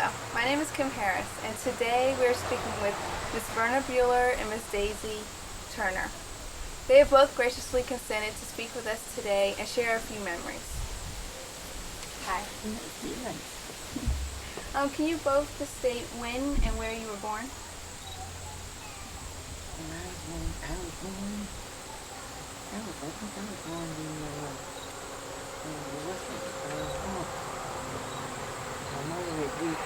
Hello, my name is Kim Harris, and today we're speaking with Ms. Verna Beulah and Ms. Daisy Turner. They have both graciously consented to speak with us today and share a few memories. Hi. Can you both just state when and where you were born? I think I was born in my mother was weak,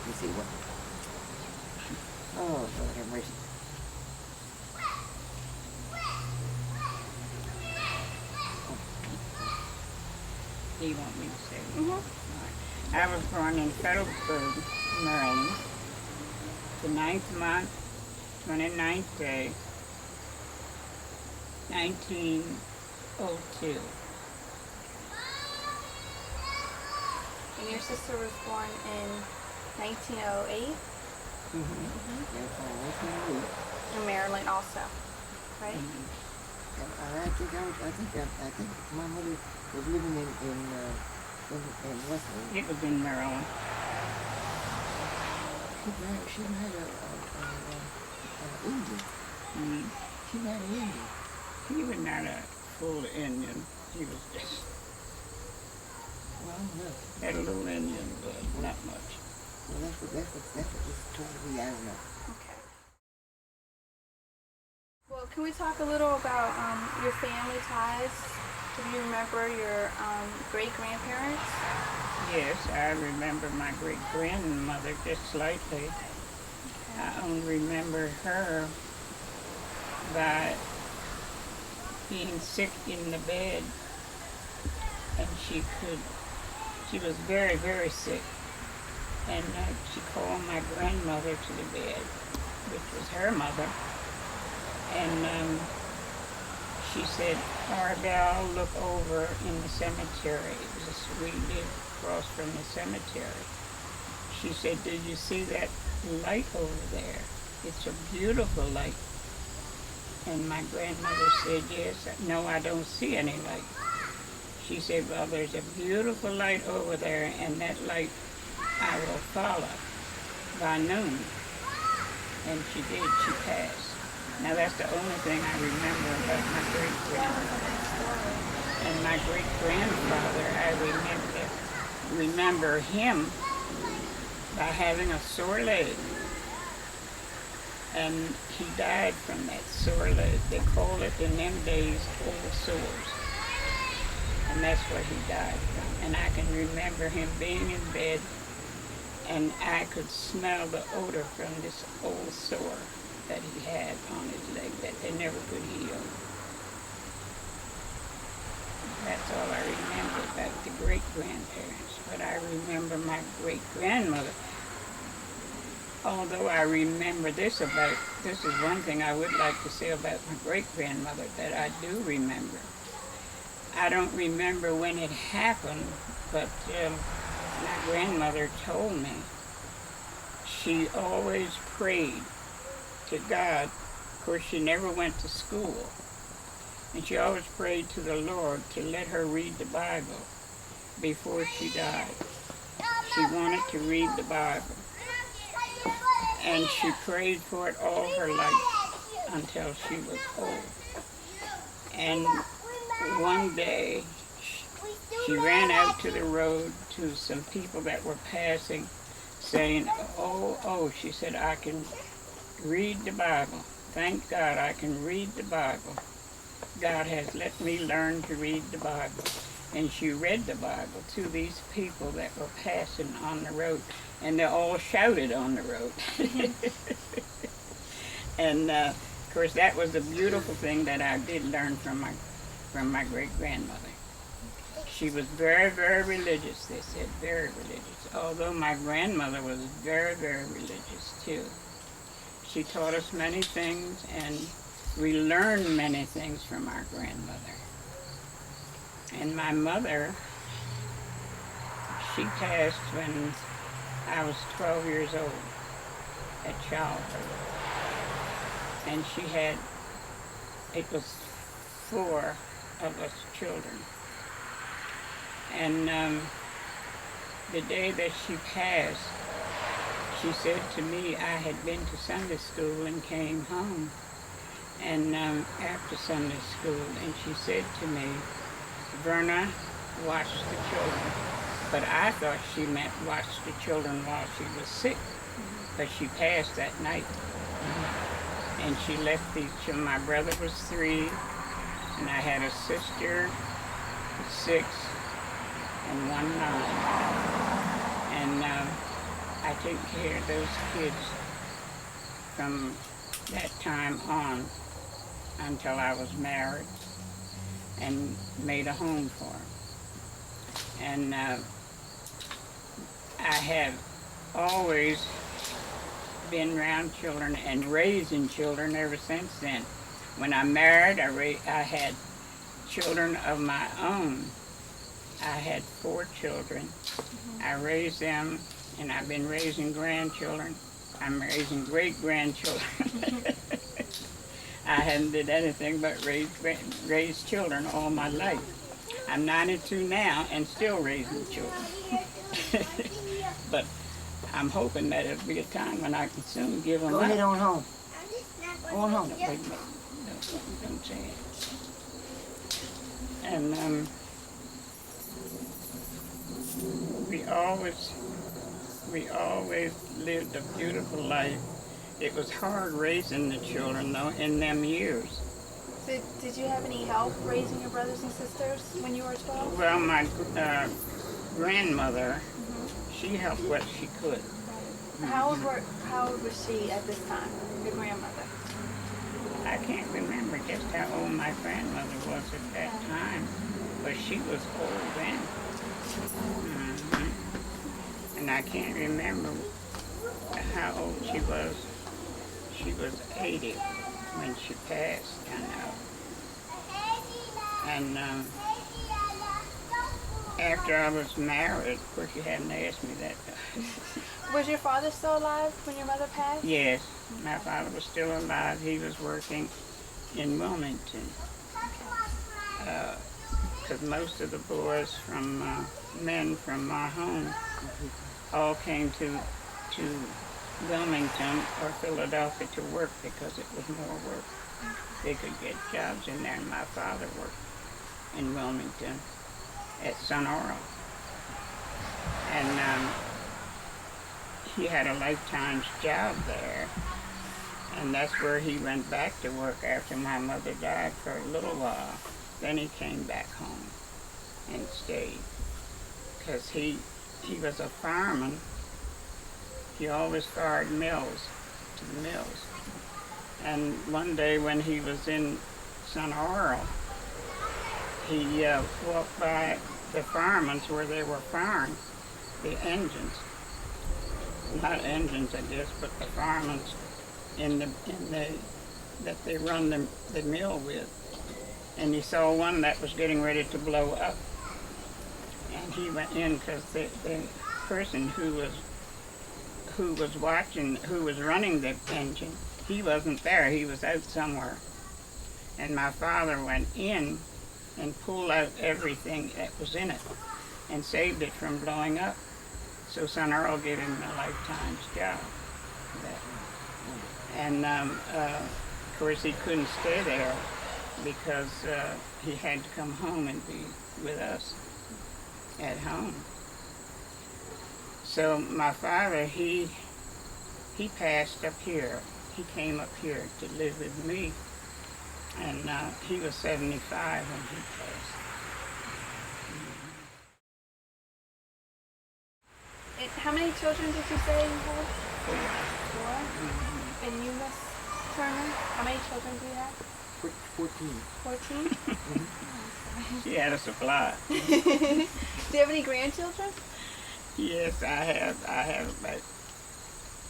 you see what? Oh, Lord have mercy. Do you want me to say it? Mm-hmm. All right. I was born in Fredericksburg, Maryland, the 9th month, 29th day, 1902. And your sister was born in 1908? In Maryland also, right? I think my mother was living in Westland. It was in Maryland. She married an Indian. Mm-hmm. She married an Indian. He was not a full Indian. He was just had a little Indian blood, not much. Well, that's what this told me. I don't know. Okay. Well, can we talk a little about your family ties? Do you remember your great-grandparents? Yes, I remember my great-grandmother just slightly. Okay. I only remember her by being sick in the bed, and she was very, very sick. And she called my grandmother to the bed, which was her mother, and she said, "Arbel, look over in the cemetery." We lived across from the cemetery. She said, "Did you see that light over there? It's a beautiful light." And my grandmother said, "Yes." "No, I don't see any light." She said, "Well, there's a beautiful light over there, and that light I will follow by noon." And she did. She passed. Now that's the only thing I remember about my great-grandmother. And my great-grandfather, I remember him by having a sore leg. And he died from that sore leg. They called it in them days old sores. And that's what he died from. And I can remember him being in bed, and I could smell the odor from this old sore that he had on his leg that they never could heal. That's all I remember about the great-grandparents. But I remember my great-grandmother. Although I remember this is one thing I would like to say about my great-grandmother that I do remember. I don't remember when it happened, but my grandmother told me she always prayed to God. Of course, she never went to school. And she always prayed to the Lord to let her read the Bible before she died. She wanted to read the Bible. And she prayed for it all her life until she was old. And one day, she ran out to the road to some people that were passing, saying, oh, she said, "I can read the Bible. Thank God I can read the Bible. God has let me learn to read the Bible." And she read the Bible to these people that were passing on the road, and they all shouted on the road. And of course, that was a beautiful thing that I did learn from my great-grandmother. She was very, very religious, they said, very religious. Although my grandmother was very, very religious too. She taught us many things, and we learned many things from our grandmother. And my mother, she passed when I was 12 years old. at childbirth. And it was 4 of us children. And the day that she passed, she said to me, I had been to Sunday school and came home, and after Sunday school, and she said to me, Verna, watch the children. But I thought she meant watch the children while she was sick, but she passed that night. And she left these children. My brother was 3, and I had a sister, 6, and 1 9. And I took care of those kids from that time on until I was married and made a home for them. And I have always been around children and raising children ever since then. When I married, I had children of my own. I had 4 children. I raised them, and I've been raising grandchildren. I'm raising great-grandchildren. I haven't did anything but raise children all my life. I'm 92 now and still raising children. But I'm hoping that it'll be a time when I can soon give them Go up. ahead on home. Go on home. No, wait a minute. No, don't say it. And we always lived a beautiful life. It was hard raising the children, though, in them years. So did you have any help raising your brothers and sisters when you were 12? Well, my grandmother, she helped what she could. How old was she at this time, your grandmother? I can't remember just how old my grandmother was at that time, but she was old then. And I can't remember how old she was. She was 80 when she passed, I know. And after I was married, of course you hadn't asked me that. Was your father still alive when your mother passed? Yes, my father was still alive. He was working in Wilmington. Because most of the boys men from my home all came to Wilmington or Philadelphia to work because it was more work. They could get jobs in there, and my father worked in Wilmington at Sun Oral. And he had a lifetime's job there, and that's where he went back to work after my mother died for a little while. Then he came back home and stayed, because he was a fireman. He always fired mills to the mills. And one day when he was in Sun Oral, he walked by the firemen's where they were firing the engines. Not engines, I guess, but the firemen's that they run the mill with. And he saw one that was getting ready to blow up. And he went in because the person who was running the engine, he wasn't there. He was out somewhere. And my father went in and pulled out everything that was in it and saved it from blowing up. So Sun Earl gave him a lifetime's job for that. And of course he couldn't stay there because he had to come home and be with us at home. So my father, he passed up here. He came up here to live with me, and he was 75 when he passed. And how many children did you say you had? 4. 4? And you, Miss Turner, how many children do you have? 14. 14? She had us a lot. Do you have any grandchildren? Yes, I have about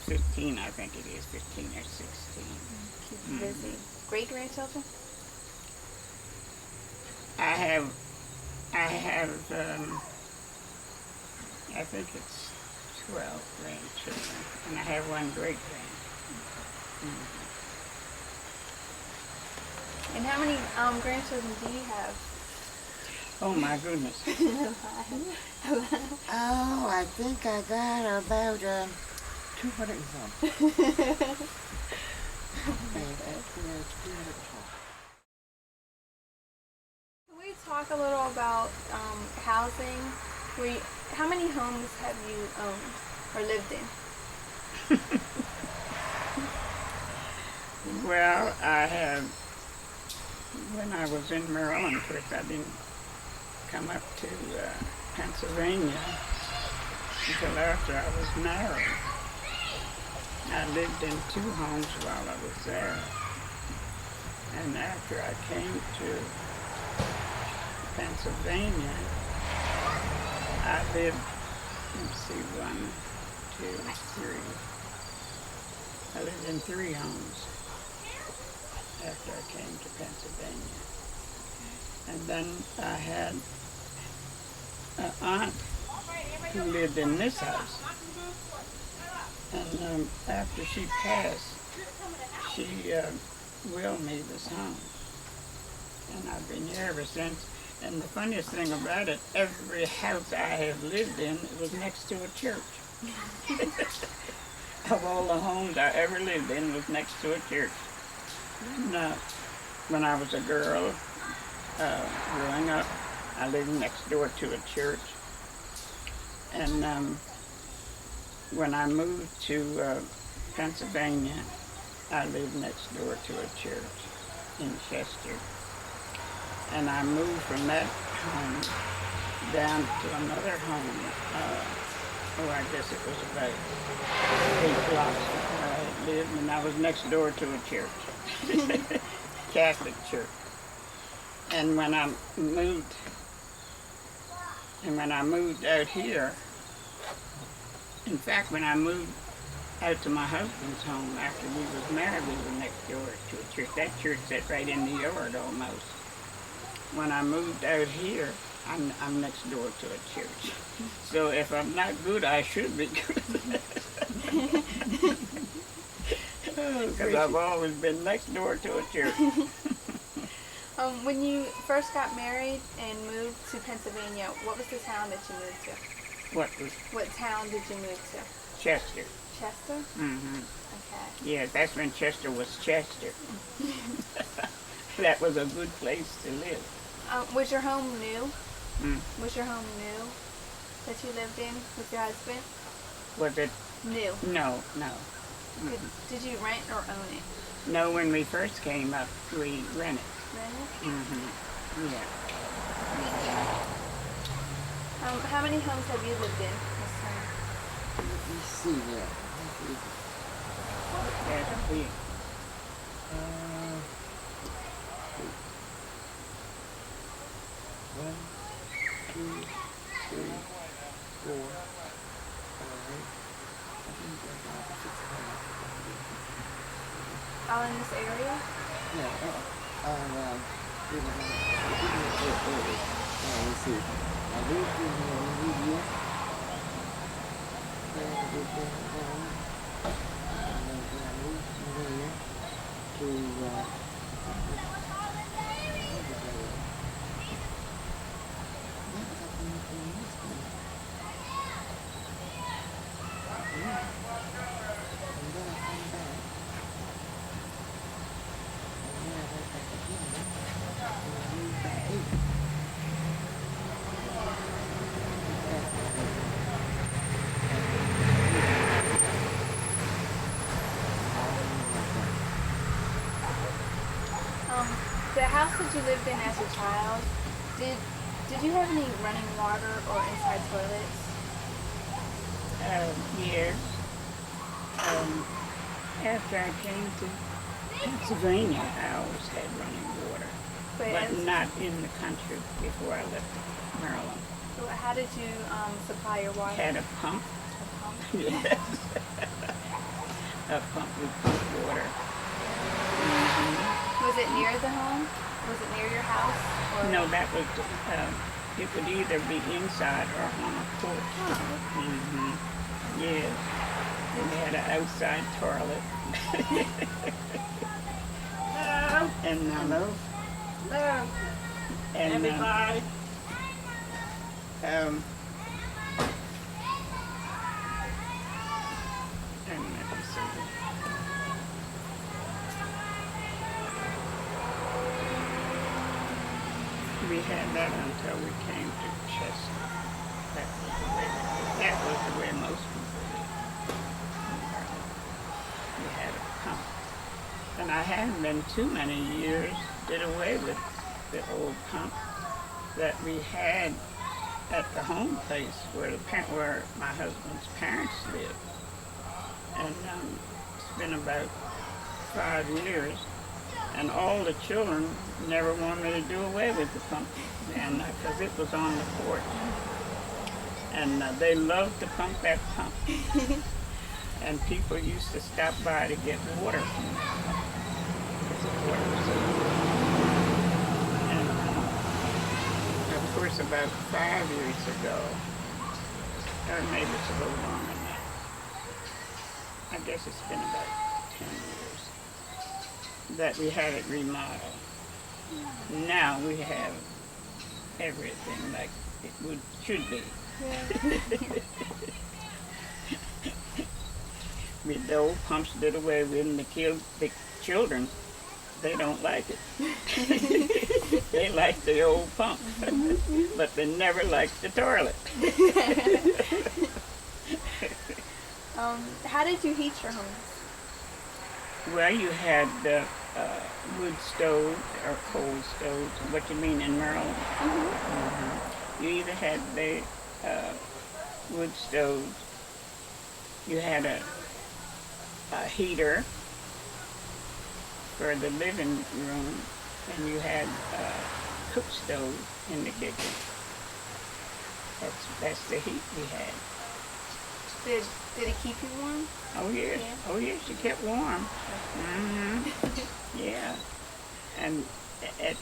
15, I think it is, 15 or 16. Keep you busy. Great-grandchildren? I think it's 12 grandchildren, and I have 1 great-grand. And how many grandchildren do you have? Oh my goodness. Oh, I think I got about 200 and something. Can we talk a little about housing? How many homes have you owned or lived in? Well, I have, when I was in Maryland, of course, I didn't come up to Pennsylvania until after I was married. I lived in 2 homes while I was there. And after I came to Pennsylvania, I lived, let's see, 1, 2, 3. I lived in 3 homes after I came to Pennsylvania. And then I had an aunt who lived in this house. And after she passed, she willed me this home. And I've been here ever since. And the funniest thing about it, every house I have lived in was next to a church. Of all the homes I ever lived in was next to a church. And, when I was a girl, growing up, I lived next door to a church. And when I moved to Pennsylvania, I lived next door to a church in Chester. And I moved from that home down to another home. I guess it was about 8 blocks from where I had lived, and I was next door to a church, Catholic church. And when I moved out here, in fact, when I moved out to my husband's home after we was married, we were next door to a church. That church sat right in the yard almost. When I moved out here, I'm next door to a church. So if I'm not good, I should be good. Because I've always been next door to a church. When you first got married and moved to Pennsylvania, what was the town that you moved to? What town did you move to? Chester. Chester? Mm-hmm. Okay. Yeah, that's when Chester was Chester. That was a good place to live. Was your home new? Mm. Was your home new that you lived in with your husband? Was it? New. No. Did you rent or own it? No, when we first came up, we rented. Rented? Mm-hmm. Yeah. How many homes have you lived in, Miss Turner? Let me see here. That's big. One, 2, 3, 4, 5. I think that's about 6 hours. All in this area? Yeah, it was early. Let's see. I lived in Louisiana. Then I lived there and then I moved from there to the house that you lived in as a child, did you have any running water or inside toilets? Yes. After I came to Pennsylvania, I always had running water, but not in the country before I left Maryland. So how did you supply your water? Had a pump. A pump? Yes. A pump with pump water. Mm-hmm. Was it near the home? Was it near your house? Or? No, that was, it could either be inside or on a porch. Oh. Mm-hmm. Yes. We had an outside toilet. And Hello? Hello, and everybody. and let me see. We had that until we came to Chester. That was the way most people did. We had a pump. And I hadn't been too many years did away with the old pump that we had at the home place where my husband's parents lived. And it's been about 5 years. And all the children never wanted to do away with the pump, and because it was on the porch, and they loved to pump that pump. And people used to stop by to get water from that pump. Because the water was so good. And of course, about 5 years ago, or maybe it's a little longer than that. I guess it's been about 10 years. That we had it remodeled. Now we have everything like it should be. The old pumps did away with, and the children, they don't like it. They like the old pump, but they never liked the toilet. How did you heat your homes? Well, you had wood stoves or coal stoves. What you mean in Maryland? Mm-hmm. You either had the wood stoves. You had a heater for the living room, and you had a cook stove in the kitchen. That's the heat we had. Did it keep you warm? Oh yes, Yeah. oh yes, you kept warm. Mm-hmm. Yeah, and at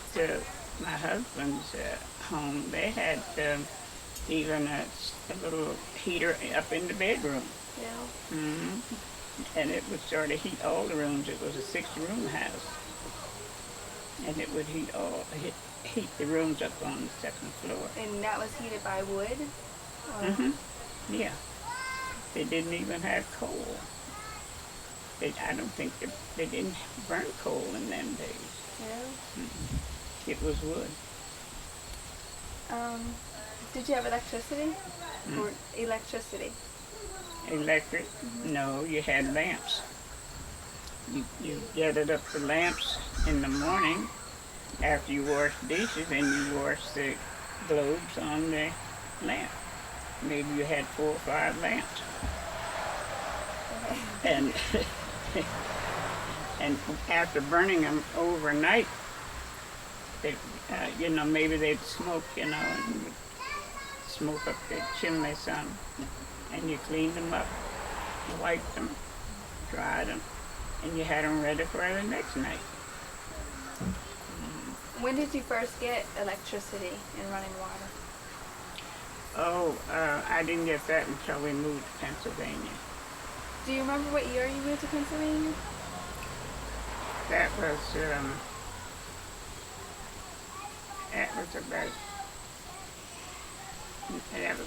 my husband's home, they had even a little heater up in the bedroom. Yeah. Mm-hmm. And it would sort of heat all the rooms. It was a 6-room house, and it would heat the rooms up on the 2nd floor. And that was heated by wood? Mm-hmm. Yeah. They didn't even have coal. I don't think they didn't burn coal in them days. Yeah. Mm-hmm. It was wood. Did you have electricity? Mm. Or electricity? Electric? Mm-hmm. No, you had lamps. You gathered up the lamps in the morning after you washed dishes, and you washed the globes on the lamp. Maybe you had 4 or 5 lamps. And and after burning them overnight, maybe they'd smoke, and would smoke up the chimney some, and you cleaned them up, wiped them, dried them, and you had them ready for the next night. When did you first get electricity and running water? Oh, I didn't get that until we moved to Pennsylvania. Do you remember what year you moved to Pennsylvania? That was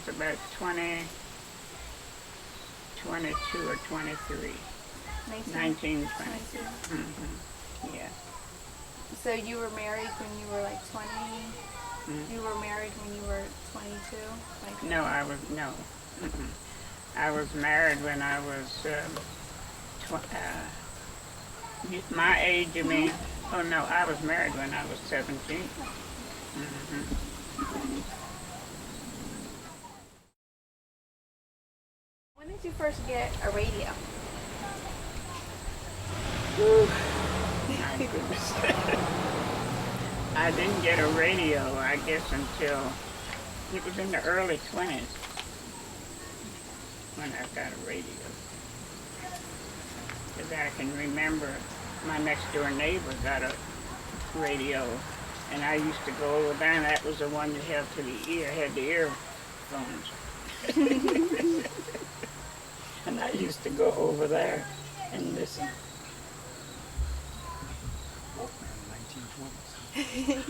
about 22 or 23. 1922. Mm-hmm. Yeah. So you were married when you were like 20? Mm-hmm. You were married when you were 22? Like No. Mm-mm. I was married when I was, my age, you mean? Oh no, I was married when I was 17. Mm-hmm. When did you first get a radio? My goodness. I didn't get a radio, I guess, until it was in the early 20s when I got a radio. Because I can remember my next door neighbor got a radio, and I used to go over there, and that was the one you held to the ear, had the earphones. And I used to go over there and listen. Can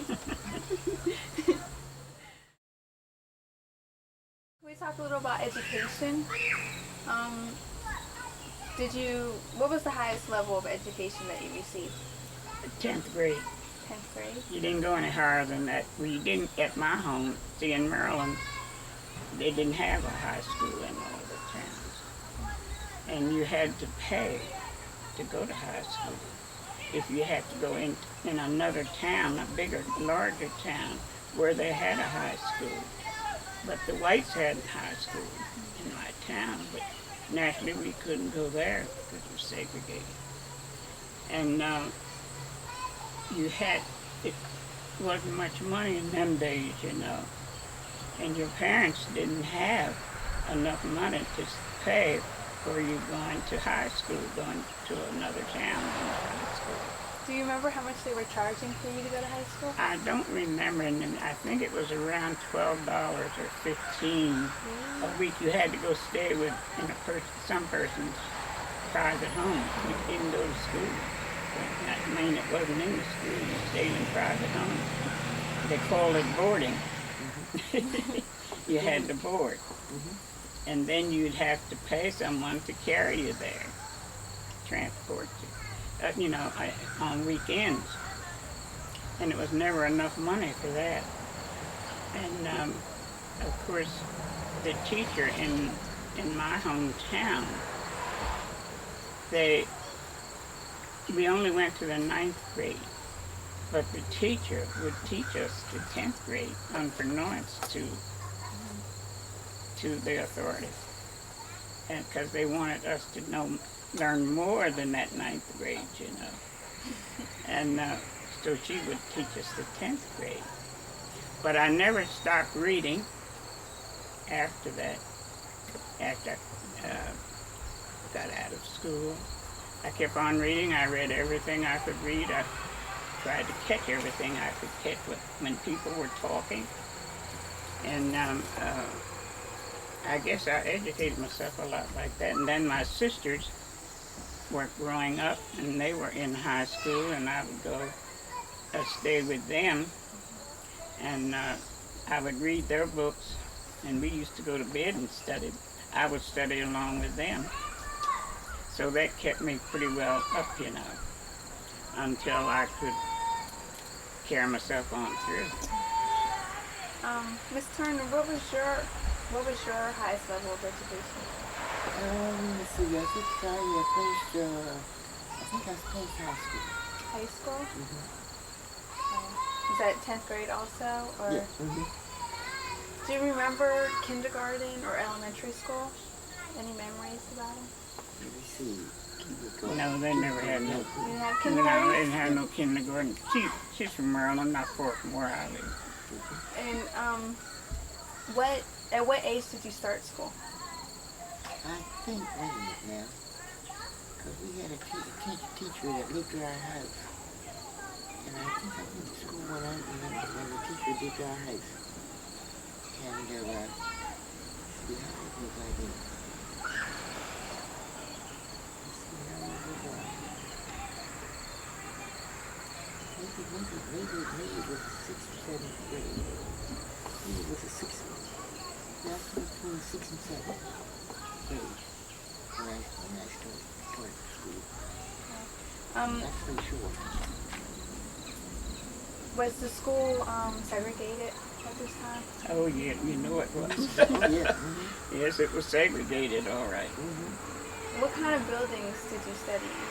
we talk a little about education? What was the highest level of education that you received? 10th grade. 10th grade? You didn't go any higher than that. We didn't at my home. See, in Maryland, they didn't have a high school in all the towns. And you had to pay to go to high school. If you had to go in another town, a bigger, larger town, where they had a high school. But the whites had high school in my town, but naturally we couldn't go there because it was segregated. And it wasn't much money in them days, you know. And your parents didn't have enough money to pay for you going to high school, going to another town going to high school. Do you remember how much they were charging for you to go to high school? I don't remember, and I think it was around $12 or $15 a week. You had to go stay with some person's private home. You didn't go to school. I mean, it wasn't in the school. You stayed in private home. They called it boarding. You had to board. And then you'd have to pay someone to carry you there, transport you, on weekends. And it was never enough money for that. And of course, the teacher in my hometown, we only went to the 9th grade, but the teacher would teach us the 10th grade unbeknownst to the authorities, and because they wanted us to learn more than that 9th grade, you know. And so she would teach us the 10th grade. But I never stopped reading after that, after I got out of school. I kept on reading. I read everything I could read. I tried to catch everything I could catch when people were talking. And I guess I educated myself a lot like that. And then my sisters were growing up, and they were in high school, and I would go stay with them, and I would read their books, and we used to go to bed and study. I would study along with them. So that kept me pretty well up, you know, until I could carry myself on through. Miss Turner, what was your highest level of education? Let's see, I think I finished high school. High school? Was that 10th grade also? Or? Yeah. Do you remember kindergarten or elementary school? Any memories about them? Let me see. No, they never had no. You didn't have No, kindergarten? they didn't have no kindergarten. She's from Maryland, not far from where I live. And at what age did you start school? I think, wait a minute now, because we had a teacher that lived at our house. And I think I went to school when the teacher lived at our house. And, see, how old was I then? Let's see, how old was I? Maybe it was the 6th or 7th grade. Maybe it was the 6th one. That's between 6 and 7 grade when I started school. That's pretty sure. Was the school segregated at this time? Oh, yeah, you know it was. Oh, yeah. Yes, it was segregated, all right. What kind of buildings did you study in?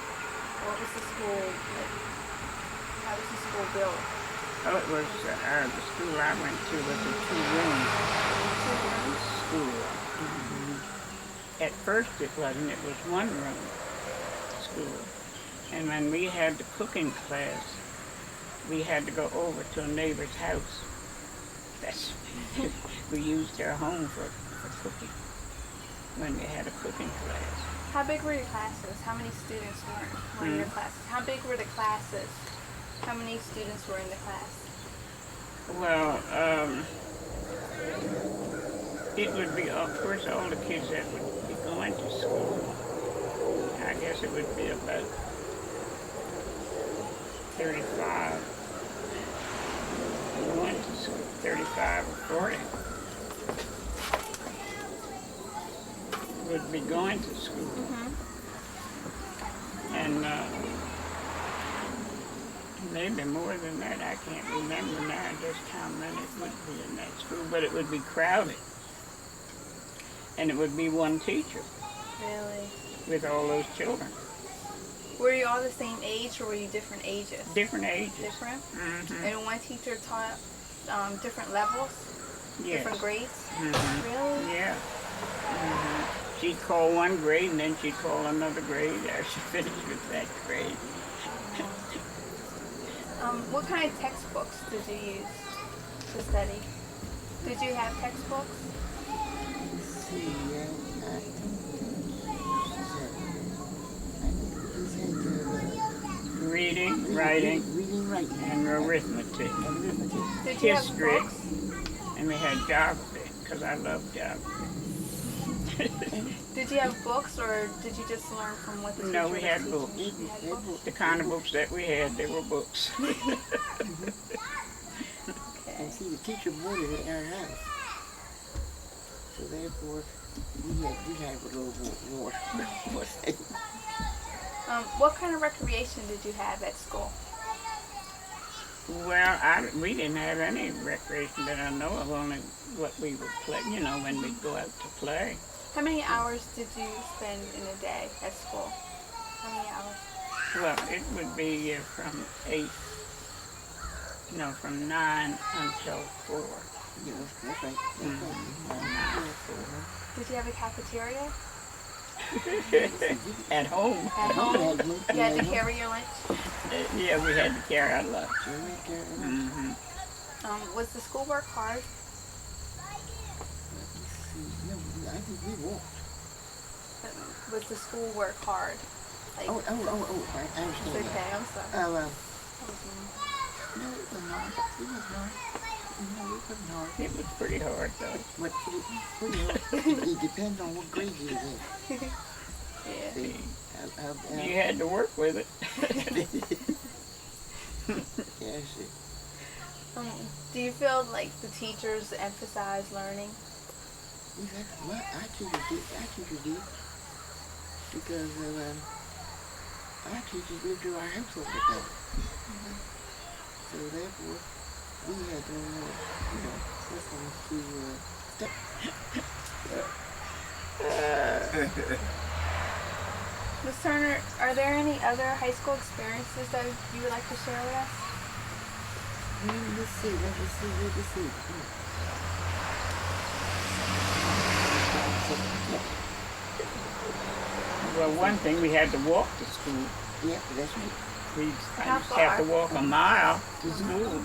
What was the school like? How was the school built? Oh, it was, the school I went to was a 2-room school. At first it wasn't, it was 1-room school. And when we had the cooking class, we had to go over to a neighbor's house. We used their home for cooking when we had a cooking class. How big were your classes? How many students were in your classes? How big were the classes? How many students were in the class? Well, it would be, of course, all the kids that would be going to school. would be about 35 going to school, 35 or 40 would be going to school. And maybe more than that. I can't remember now just how many would be in that school, but it would be crowded. And it would be one teacher. Really? With all those children. Were you all the same age, or were you different ages? Different ages. Different? And one teacher taught different levels? Yes. Different grades? Really? Yeah. She'd call one grade, and then she'd call another grade after she finished with that grade. What kind of textbooks did you use to study? Did you have textbooks? Reading, writing, and arithmetic. Did you History, have books? and we had geography, because I love geography. Did you have books, or did you just learn from what the teacher No, we was had teaching? books. You had books? The kind of books that we had, they were books. And see, the teacher boarded at our house. So therefore, we had a little more say. What kind of recreation did you have at school? Well, we didn't have any recreation that I know of, only what we would play, when we'd go out to play. How many hours did you spend in a day at school? How many hours? Well, it would be from 9 until 4. Yeah, that's right. Did you have a cafeteria? At home. At home? You had to carry your lunch? Yeah, we had to carry our lunch. Was the schoolwork hard? I think we walked. Was the schoolwork hard? Like, I understand. it's okay, I'm sorry. No, it wasn't hard. It was pretty hard, though. But it depends on what grade you're in. Yeah. See, You had to work with it. yeah, see. Do you feel like the teachers emphasize learning? Well, our teachers did. Because our teachers lived through our house all the time. So therefore, we had to, listen to stuff. Ms. Turner, are there any other high school experiences that you would like to share with us? Let's see. Well, one thing, we had to walk to school. Yeah, that's right. I used to have to walk a mile to school.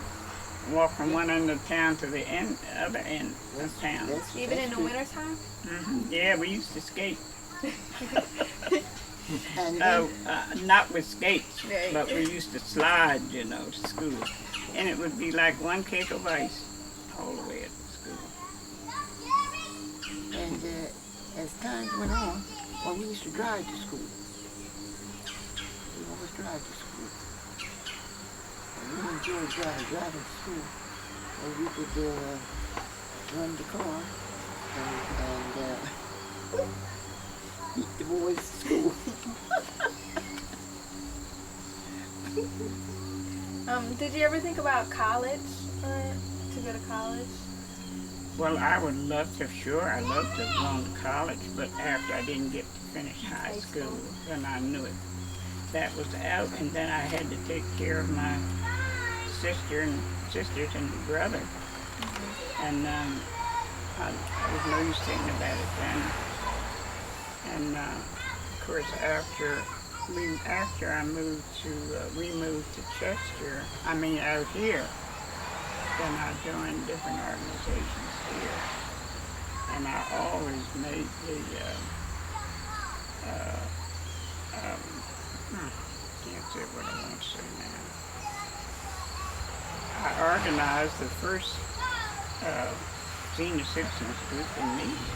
Walk from one end of town to the other end of town. Even in the wintertime? Yeah, we used to skate. Not with skates, but we used to slide, to school. And it would be like one cake of ice all the way to school. And as time went on, we used to drive to school. We always drive to school. And we enjoyed driving to school. Where we could run the car and beat the boys to school. Did you ever think about college, or to go to college? Well, I would love to, sure. I love to have gone to college, but after I didn't get to finish high school, then I knew it. That was out, and then I had to take care of my sisters and brother. And I was no use thinking about it then. And of course, after we moved to Chester, out here, then I joined different organizations here. And I always made the, can't say what I want to say now. I organized the first senior citizens group in Media.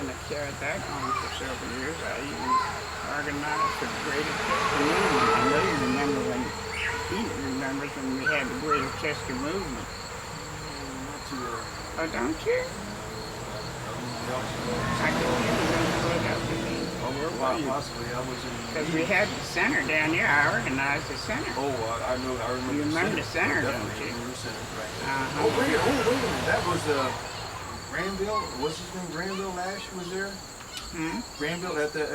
And I carried that on for several years. I even organized for the Greater Chester Movement. I know you remember when he remembers when we had the Greater Chester Movement. Not too Oh, don't you? I can hear you when you look up to me. Oh, where were you? Possibly. I was in. Because we had the center down here. I organized the center. Oh, I know. I remember. You remember the center, don't Definitely you? remember the center, right? Uh-huh. Oh, wait a minute. That was Granville. What's his name? Granville Lash was there. Hmm? Granville at the.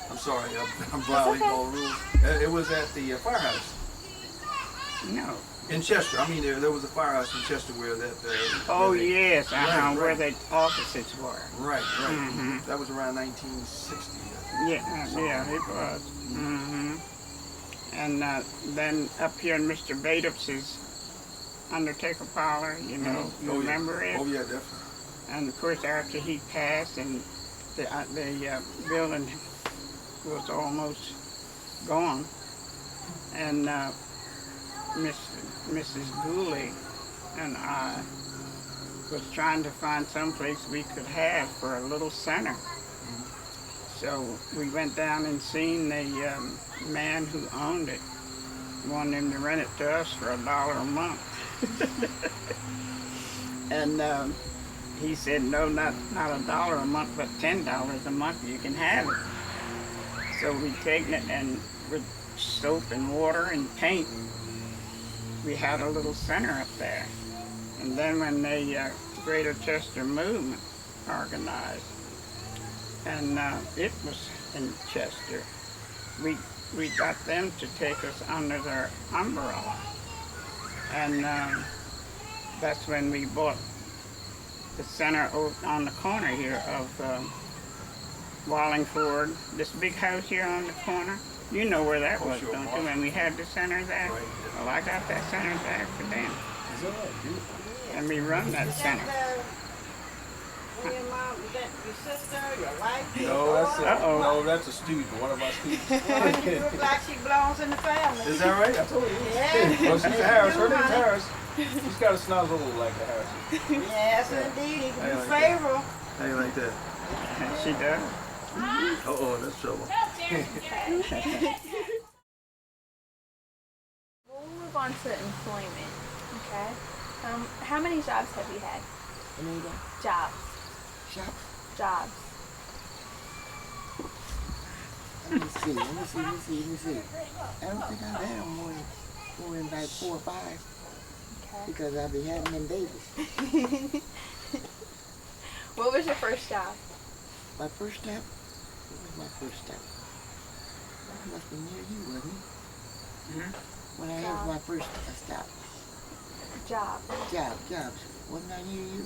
I'm sorry. I'm violating all the rules. It was at the firehouse. No. In Chester. I mean, there was a firehouse in Chester where that. Oh, where they, yes. right, Where right. the offices were. Right. Mhm. That was around 1960. Yeah, it was. Hmm. And then up here in Mr. Badup's undertaker parlor, you know, you Oh, remember yeah. it? Oh, yeah, definitely. And of course, after he passed, and the building was almost gone, and Mrs. Beulah and I was trying to find someplace we could have for a little center. So we went down and seen the man who owned it. Wanted him to rent it to us for $1 a month. And he said, no, not $1 a month, but $10 a month, you can have it. So we taken it, and with soap and water and paint, we had a little center up there. And then when the Greater Chester Movement organized, and it was in Chester, we got them to take us under their umbrella. And that's when we bought the center on the corner here of Wallingford, this big house here on the corner. You know where that was, sure. don't you? When we had the center there. Right. Well, I got that center back for them. Is that right? Beautiful. And we run that center. Your mom, is that your sister, your wife? No, Uh-oh. no, that's a student, one of my students. Well, she looks like she belongs in the family. Is that right? I told you. Yeah. Well, she's a Harris. Her name's Honey. Harris. She's got a snozzle like a Harris. Yes, indeed. He I can be like favorable. How you like that? She does. Uh-oh, that's trouble. We'll move on to employment, okay? How many jobs have you had? Jobs. Shop. Jobs. Let me see. I don't think I've had more than like 4 or 5 Okay. because I'll be having them babies. What was your first job? My first step? What was my first step? That must be near you, wasn't it? Mhm. When I had my first stop. Job. Jobs. Wasn't I near you?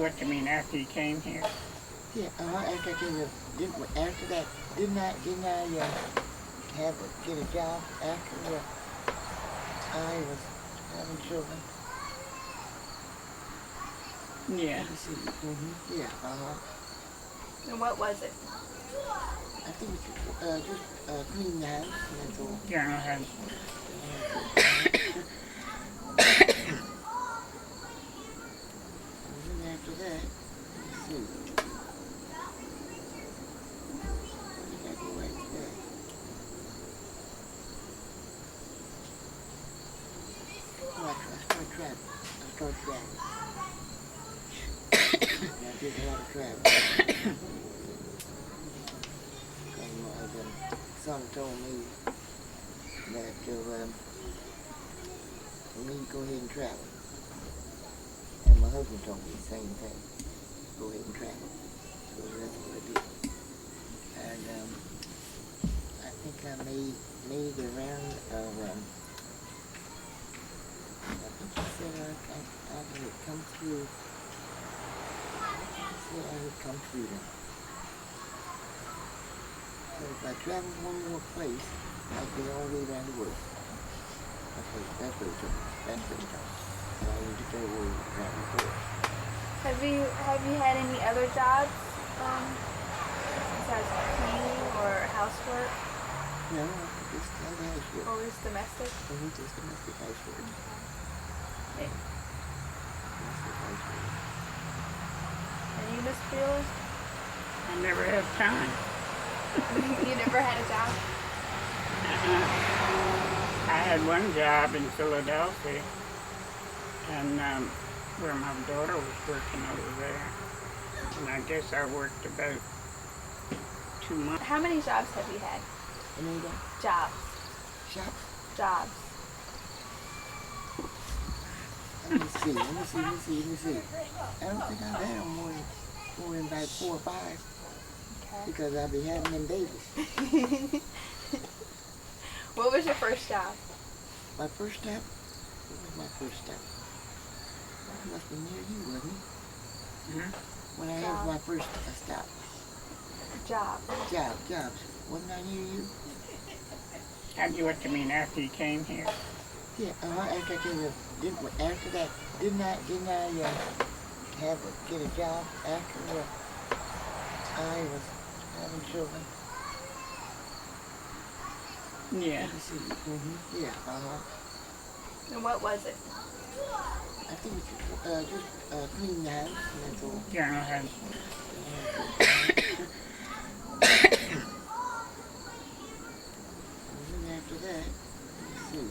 What you mean, after you came here? Yeah, after I came here, after that, didn't I get a job after I was having children? Yeah. Let me see. Yeah, And what was it? I think it's just cleaning the house, and that's all. General had And then after that, let's see. Where did I go after that? Oh, I started traveling. And I did a lot of traveling. And my son told me that for me to go ahead and travel. And my husband told me the same thing. Go ahead and travel. So that's what I did. And I think I made the round of, I think he said I would come through. He said I would come through them. So if I traveled one more place, I'd be all the way around the world. That's what he told me. So I need to go around the world. Have you had any other jobs besides cleaning or housework No, just housework. or just domestic? Just domestic housework. Okay. Domestic housework. Beulah? I never had time. You never had a job? I had one job in Philadelphia, and where my daughter was working over there. And I guess I worked about 2 months. How many jobs have you had? Anita, Jobs. shop. Jobs. Let me see. I don't think I've had more than about 4 or 5 Okay. because I'll be having them babies. What was your first job? My first step? What was my first step? It must be near you, wasn't it? Mm-hmm. When I had my first stop. Jobs. Wasn't I near you? What you mean after you came here? Yeah, after I came here, after that, didn't I get a job after I was having children? Yeah. Let me see. Mm-hmm. Yeah, And what was it? I think it's just cleaning the house and that's all. General house. And then after that, let's see.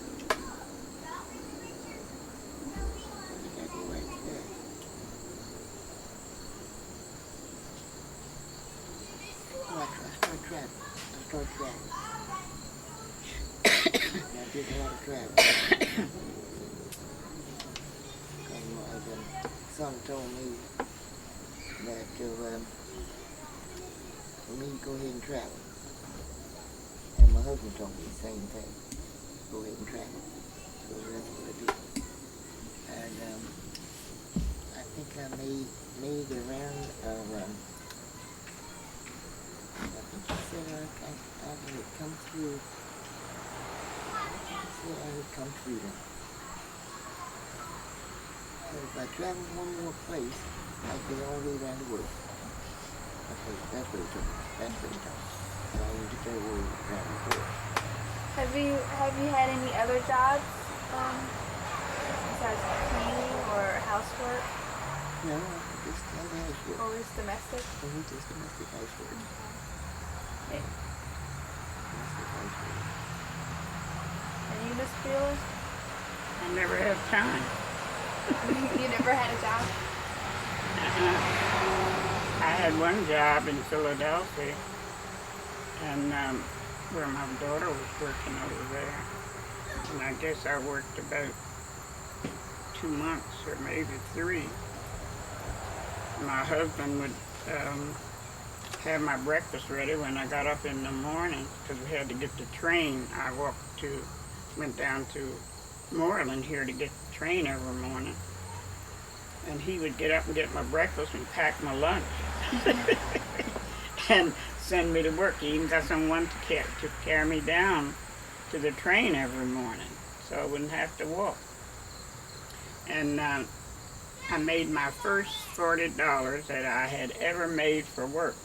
Where did I go after that? Oh, I started traveling. I did a lot of traveling. Son told me that for me to go ahead and travel. And my husband told me the same thing. Go ahead and travel. So that's what I did. And I think I made around I think he said I would come through. He said I would come through them. If I travel one more place, I'd be all the way around the world. That's what he told me. And I need to go around the world. Have you had any other jobs besides cleaning or housework? No, just housework. Always domestic? Just domestic housework. Okay. Domestic housework. And you, Miss Beulah? I never had time. You never had a job? I had one job in Philadelphia, and where my daughter was working over there. And I guess I worked about 2 months or maybe 3. My husband would have my breakfast ready when I got up in the morning because we had to get the train. I went down to Moreland here to get the train every morning. And he would get up and get my breakfast and pack my lunch and send me to work. He even got someone to carry me down to the train every morning so I wouldn't have to walk. And I made my first $40 that I had ever made for work.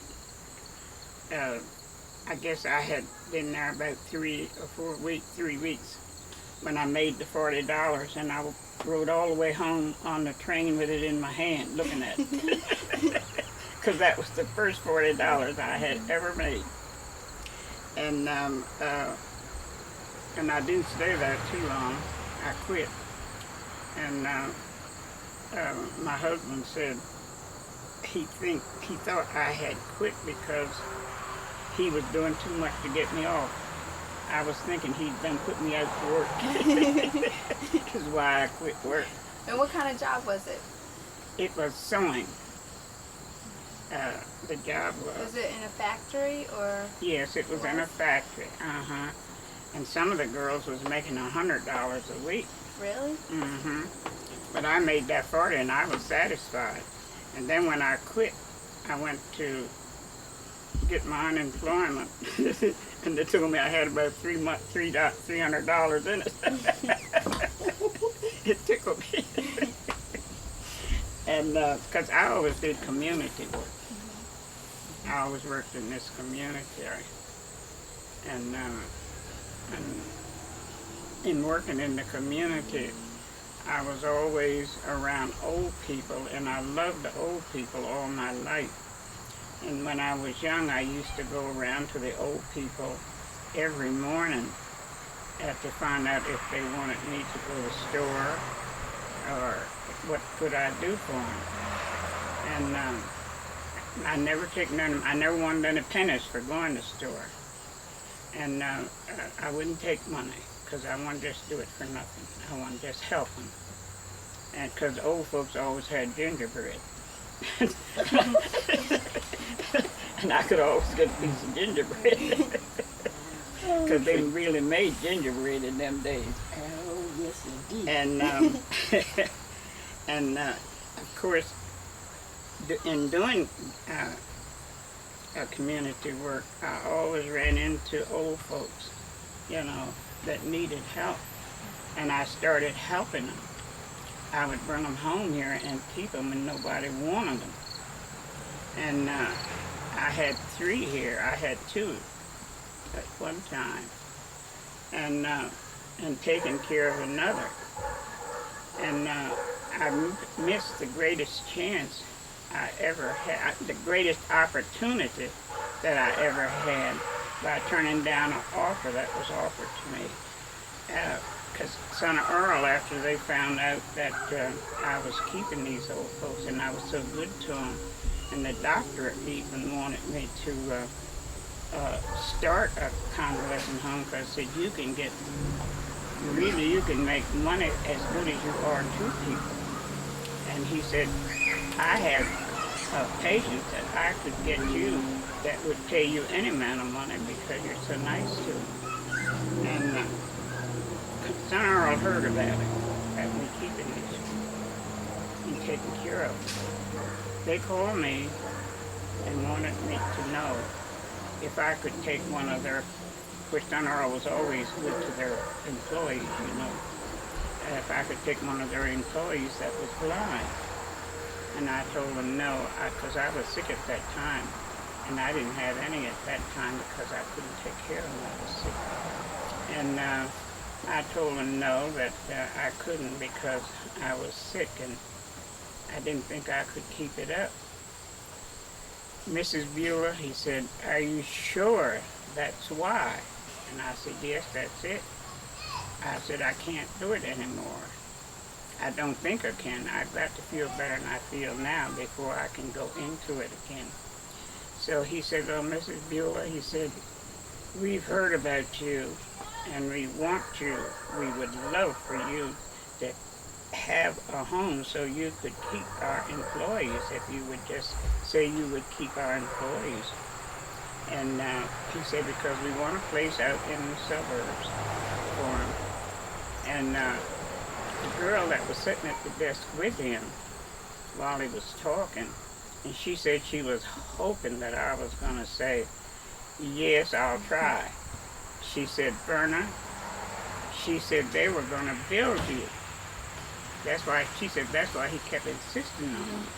I guess I had been there about 3 weeks when I made the $40, and I rode all the way home on the train with it in my hand, looking at it. Because that was the first $40 I had ever made. And I didn't stay there too long. I quit. And my husband said he thought I had quit because he was doing too much to get me off. I was thinking he'd done put me out to work. Which is why I quit work. And what kind of job was it? It was sewing. The job was. Was it in a factory or? Yes, it was in a factory. And some of the girls was making $100 a week. Really? But I made that 40 and I was satisfied. And then when I quit, I went to get my unemployment. And they told me I had about $300 in it. It tickled me. And because I always did community work. I always worked in this community. And in working in the community, I was always around old people, and I loved the old people all my life. And when I was young, I used to go around to the old people every morning to find out if they wanted me to go to the store or what could I do for them. And I never took none. I never wanted any pennies for going to the store. And I wouldn't take money because I wanted to just do it for nothing. I wanted to just help them. And because old folks always had gingerbread. And I could always get a piece of gingerbread. Because they really made gingerbread in them days. Oh, yes, indeed. And, of course, in doing community work, I always ran into old folks, you know, that needed help. And I started helping them. I would bring them home here and keep them, and nobody wanted them. And I had 3 here. I had 2 at one time, and taking care of another. And I missed the greatest chance I ever had, the greatest opportunity that I ever had by turning down an offer that was offered to me. Because Son Earl, after they found out that I was keeping these old folks and I was so good to them, and the doctor even wanted me to start a convalescent home, because I said, you can get, really you can make money as good as you are to people. And he said, I have a patient that I could get you that would pay you any amount of money because you're so nice to him. And Son Earl heard about it, that we keeping these and taking care of them. They called me and wanted me to know if I could take one of their, which Son Earl was always good to their employees, you know, if I could take one of their employees that was blind. And I told them no, because I was sick at that time, and I didn't have any at that time because I couldn't take care of them when I was sick. And I told them no, that I couldn't because I was sick and I didn't think I could keep it up. Mrs. Beulah, he said, are you sure that's why? And I said, yes, that's it. I said, I can't do it anymore. I don't think I can. I've got to feel better than I feel now before I can go into it again. So he said, well, Mrs. Beulah, he said, we've heard about you and we want you, we would love for you to have a home so you could keep our employees, if you would just say you would keep our employees. And he said, because we want a place out in the suburbs for him. And the girl that was sitting at the desk with him while he was talking, and she said she was hoping that I was going to say, yes, I'll try. She said, Verna, she said they were going to build you. That's why, she said, that's why he kept insisting on it.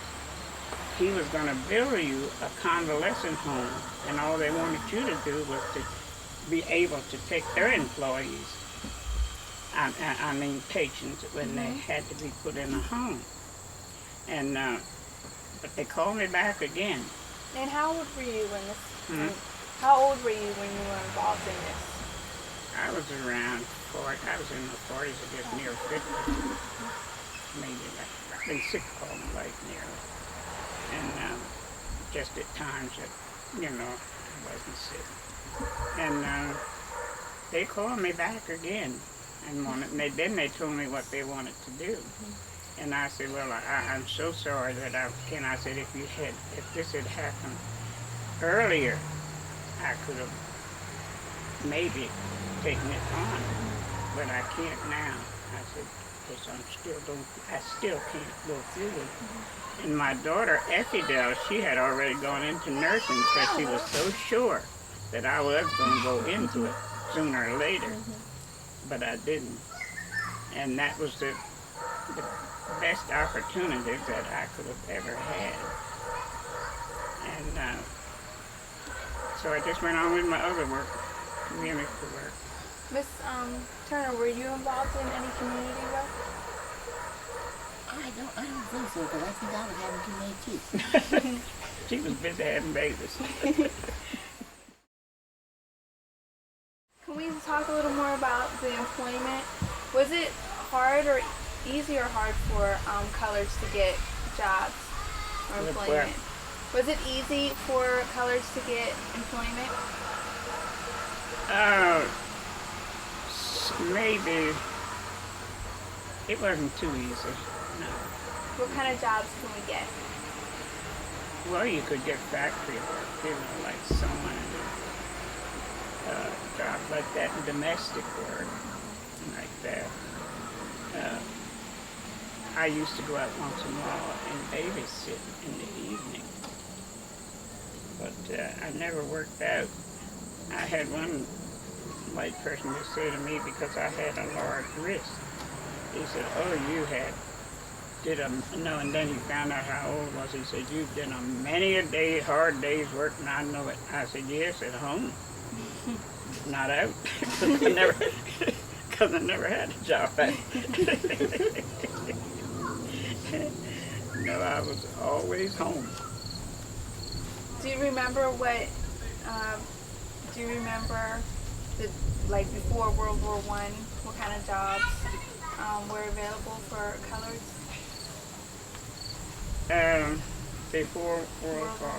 He was going to build you a convalescent home, and all they wanted you to do was to be able to take their employees, I mean patients, when they had to be put in a home. And, but they called me back again. And how old were you when this, how old were you when you were involved in this? I was around 40, I was in the 40s, I guess, near 50. Maybe like, I've been sick all my life nearly. And just at times that, you know, I wasn't sick. And they called me back again and then they told me what they wanted to do. And I said, well, I'm so sorry that I can't. I said, if this had happened earlier, I could have maybe taken it on, but I can't now. I said, because I still can't go through it. And my daughter, Effie-Del, she had already gone into nursing because she was so sure that I was going to go into it sooner or later, but I didn't. And that was the best opportunity that I could have ever had. And so I just went on with my other work, community work. Miss Turner, were you involved in any community work? I don't think so, because I think I was having too many kids. She was busy having babies. Can we talk a little more about the employment? Was it hard or easy or hard for coloreds to get jobs or With employment? Was it easy for coloreds to get employment? Maybe it wasn't too easy. No. What kind of jobs can we get? Well, you could get factory work, you know, like sewing, jobs like that, and domestic work, like that. I used to go out once in a while and babysit in the evening, but I never worked out. I had one white person just say to me, because I had a large wrist, he said, "Oh, you and then he found out how old I was. He said, "You've done a many a day, hard day's work, and I know it." I said, "Yes, at home, not out, because I never had a job." No, I was always home. Do you remember like before World War I, what kind of jobs were available for coloreds? Before World War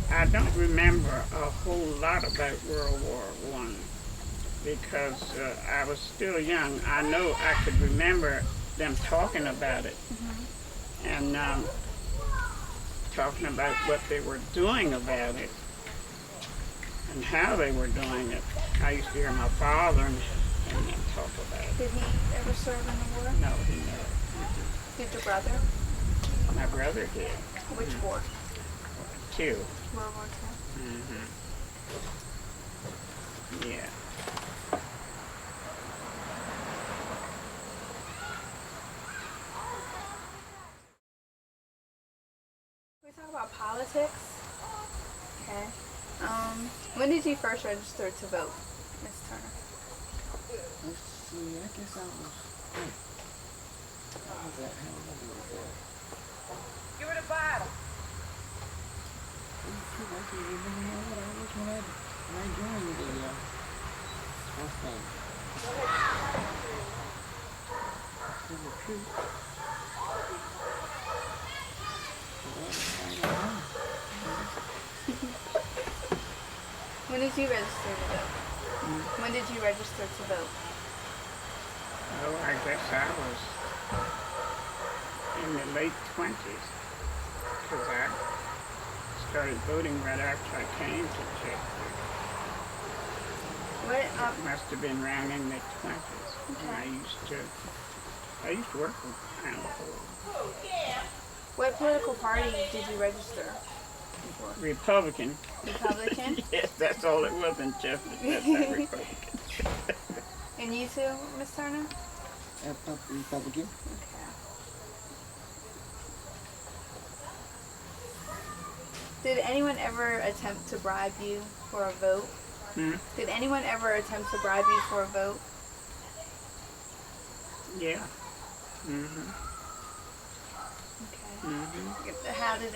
I? I don't remember a whole lot about World War I because I was still young. I know I could remember them talking about it and talking about what they were doing about it and how they were doing it. I used to hear my father and them talk about it. Did he ever serve in the war? No, he never. Did your brother? My brother did. Which war? Two. World War II. Yeah. Can we talk about politics? Okay. When did you first register to vote, Miss Turner? Let's see, I guess I was, how old was that? Give her the bottle. I can't remember how old I was when I joined the, what's that? Civil Troop. When did you register to vote? When did you register to vote? Oh, I guess I was in the late 20s, because I started voting right after I came to Cheyney. What? It must have been around in the 20s. Okay. I used to work for Hannibal. What political party did you register for? Republican. Republican? Yes, that's all it was in Chester. That's that Republican. And you too, Miss Turner? Republican. Okay. Did anyone ever attempt to bribe you for a vote? Did anyone ever attempt to bribe you for a vote? Yeah. Okay. How did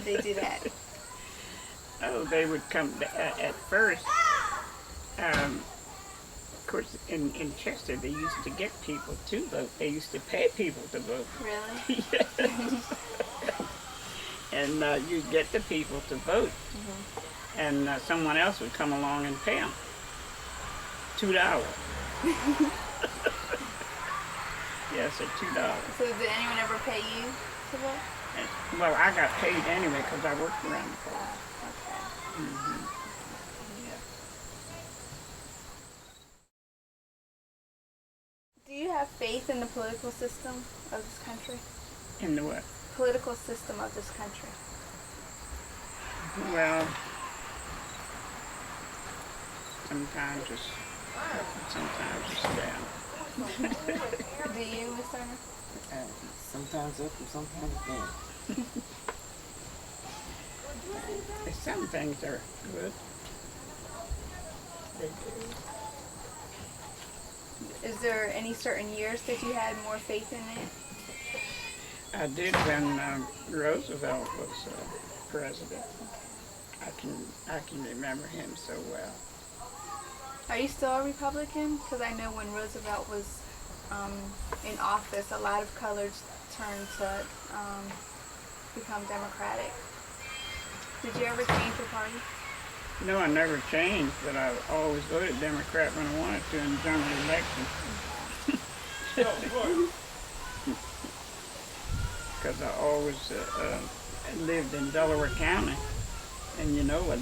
they do that? Oh, they would come at first. Of course, in Chester, they used to get people to vote. They used to pay people to vote. Really? Yes. And you'd get the people to vote, and someone else would come along and pay them $2. Yes, at $2. So did anyone ever pay you to vote? Well, I got paid anyway because I worked around the clock. Okay. Do you have faith in the political system of this country? In the what? Political system of this country. Well, sometimes it's down. Do you, Miss Turner? Sometimes up and sometimes down. Some things are good. Is there any certain years that you had more faith in it? I did when Roosevelt was president. I can remember him so well. Are you still a Republican? Because I know when Roosevelt was in office, a lot of colors turned to become Democratic. Did you ever change your party? No, I never changed, but I always voted Democrat when I wanted to in general election. Because I always lived in Delaware County, and you know what?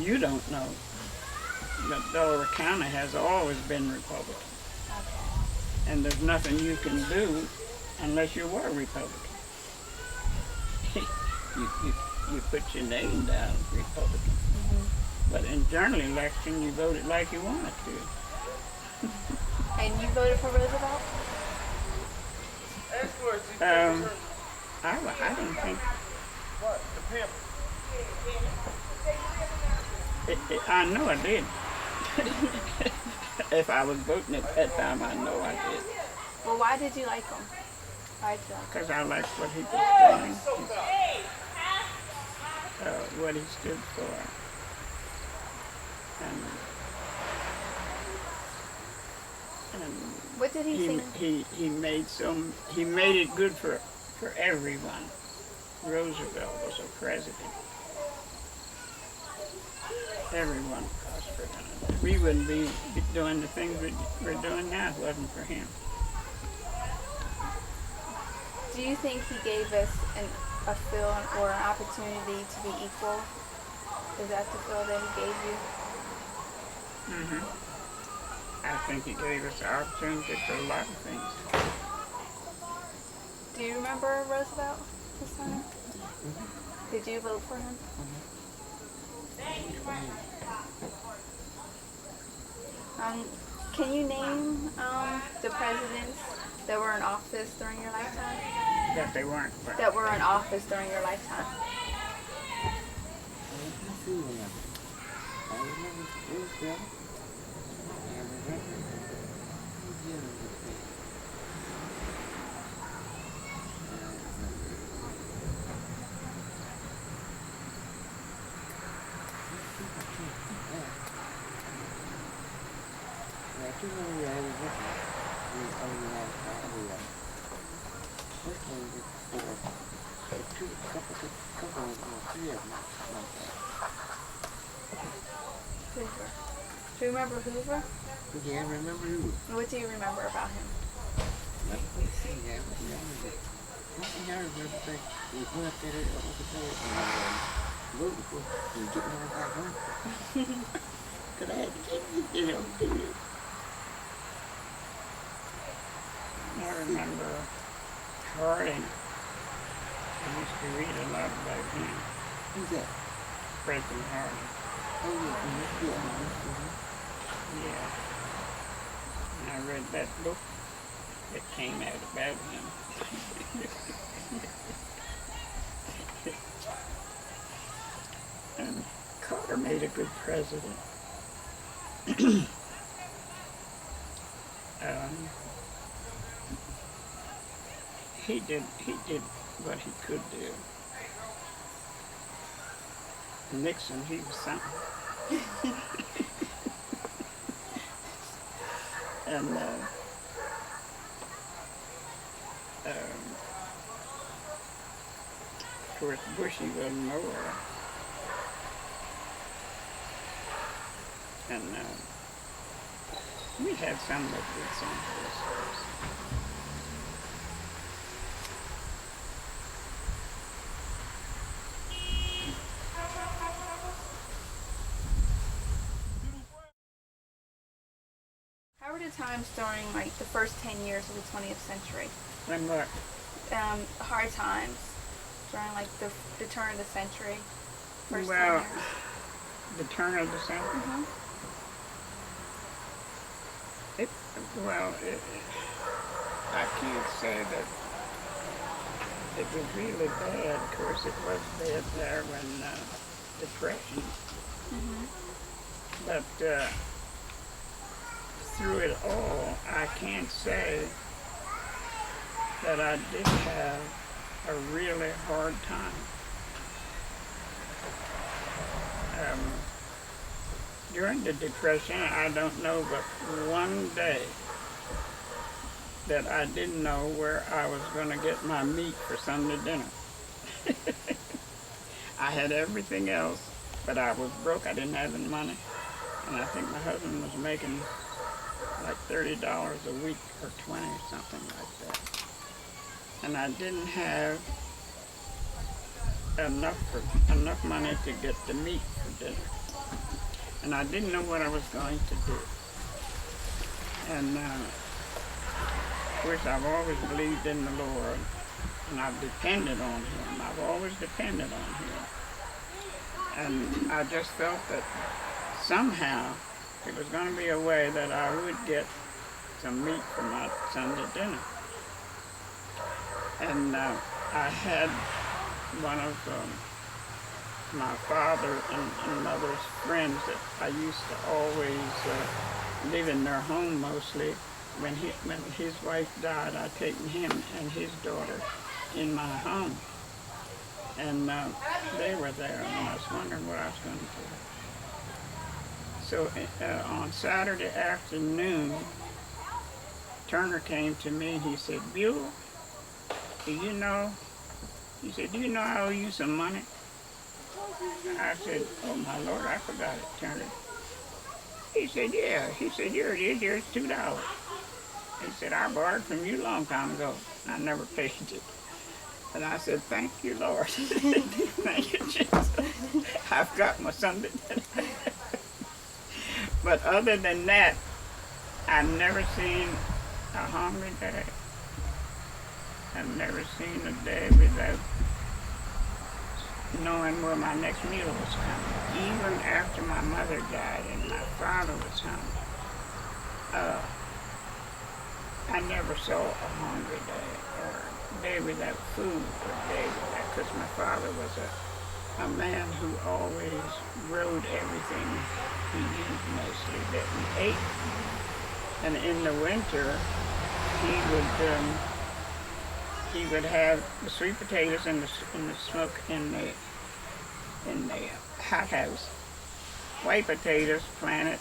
You don't know, but Delaware County has always been Republican, and there's nothing you can do unless you were Republican. you put your name down as Republican, but in general election you voted like you wanted to. And you voted for Roosevelt? I don't think. What? The pimp. I know I did. If I was voting at that time, I know I did. Well, why did you like him? Because I liked what he was doing, what he stood for. And What did he sing? he made it good for everyone. Roosevelt was a president. Everyone prospered. We wouldn't be doing the things we're doing now if it wasn't for him. Do you think he gave us a feel or an opportunity to be equal? Is that the feel that he gave you? I think he gave us the opportunity for a lot of things. Do you remember Roosevelt this time? Did you vote for him? Can you name the presidents that were in office during your lifetime? That they weren't. That were in office during your lifetime. I remember Roosevelt. I remember Hoover. Do you remember Hoover? Yeah, I remember Hoover. What do you remember about him? One thing I remember was we went up there over the voted for and getting on back home. Because I had to keep it. I remember Harding. I used to read a lot about him. Who's that? President Harding. Oh, yeah. Yeah. And I read that book that came out about him. And Carter made a good president. He did what he could do. Nixon, he was something. And of course, Bush, he wasn't nowhere. And we had some that did some for us. How were the times during like the first 10 years of the 20th century? When what? Hard times during like the turn of the century. First 10 Well, years. the turn of the century. I can't say that it was really bad. Of course, it was bad there when Depression. But through it all, I can't say that I did have a really hard time. During the Depression, I don't know but one day that I didn't know where I was going to get my meat for Sunday dinner. I had everything else, but I was broke. I didn't have any money. And I think my husband was making like $30 a week or 20 or something like that. And I didn't have enough money to get the meat for dinner. And I didn't know what I was going to do. And of course, I've always believed in the Lord, and I've depended on Him. I've always depended on Him. And I just felt that somehow there was going to be a way that I would get some meat for my Sunday dinner. And I had one of my father and mother's friends that I used to always live in their home mostly. When his wife died, I'd taken him and his daughter in my home. And they were there, and I was wondering what I was going to do. So on Saturday afternoon, Turner came to me and he said, "Beulah, do you know I owe you some money?" I said, "Oh my Lord, I forgot it, Turner." He said, "Yeah." He said, "Here it is, here's $2. He said, "I borrowed from you a long time ago. I never paid it." And I said, "Thank you, Lord." Thank you, Jesus. I've got my Sunday dinner. But other than that, I've never seen a hungry day. I've never seen a day without knowing where my next meal was coming. Even after my mother died and my father was home, I never saw a hungry day or a day without food or a day without, because my father was a man who always rode everything he used mostly that we ate. And in the winter, he would have the sweet potatoes in the smoke in the hothouse. White potatoes planted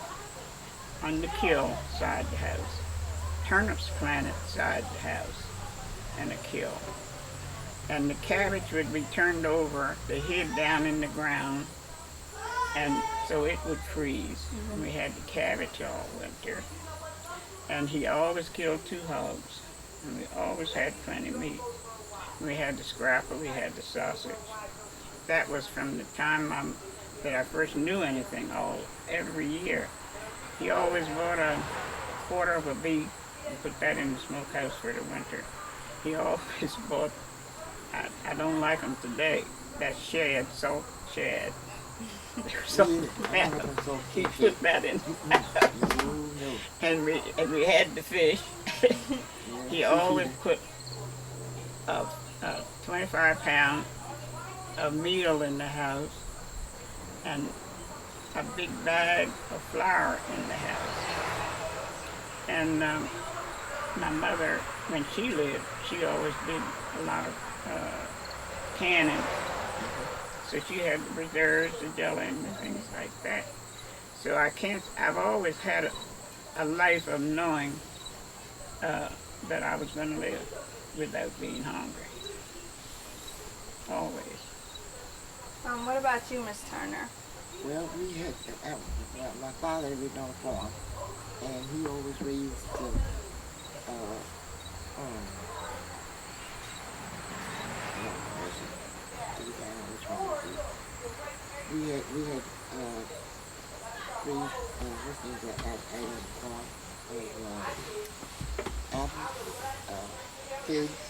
on the kill side the house. Turnips planted side the house and a kill. And the cabbage would be turned over, the head down in the ground, and so it would freeze. And we had the cabbage all winter. And he always killed 2 hogs. And we always had plenty of meat. We had the scrapple, we had the sausage. That was from the time that I first knew anything, every year. He always bought a quarter of a beef and put that in the smokehouse for the winter. He always bought, I don't like them today, that shad, salt shad. He put that in. And we had the fish. He always put a 25-pound of meal in the house and a big bag of flour in the house. And my mother, when she lived, she always did a lot of canning. So she had the preserves, the jelly, and things like that. So I've always had a life of knowing that I was going to live without being hungry. Always. What about you, Miss Turner? Well, we had, my father lived on a farm, and he always raised we had raised things at the farm, apples, pigs,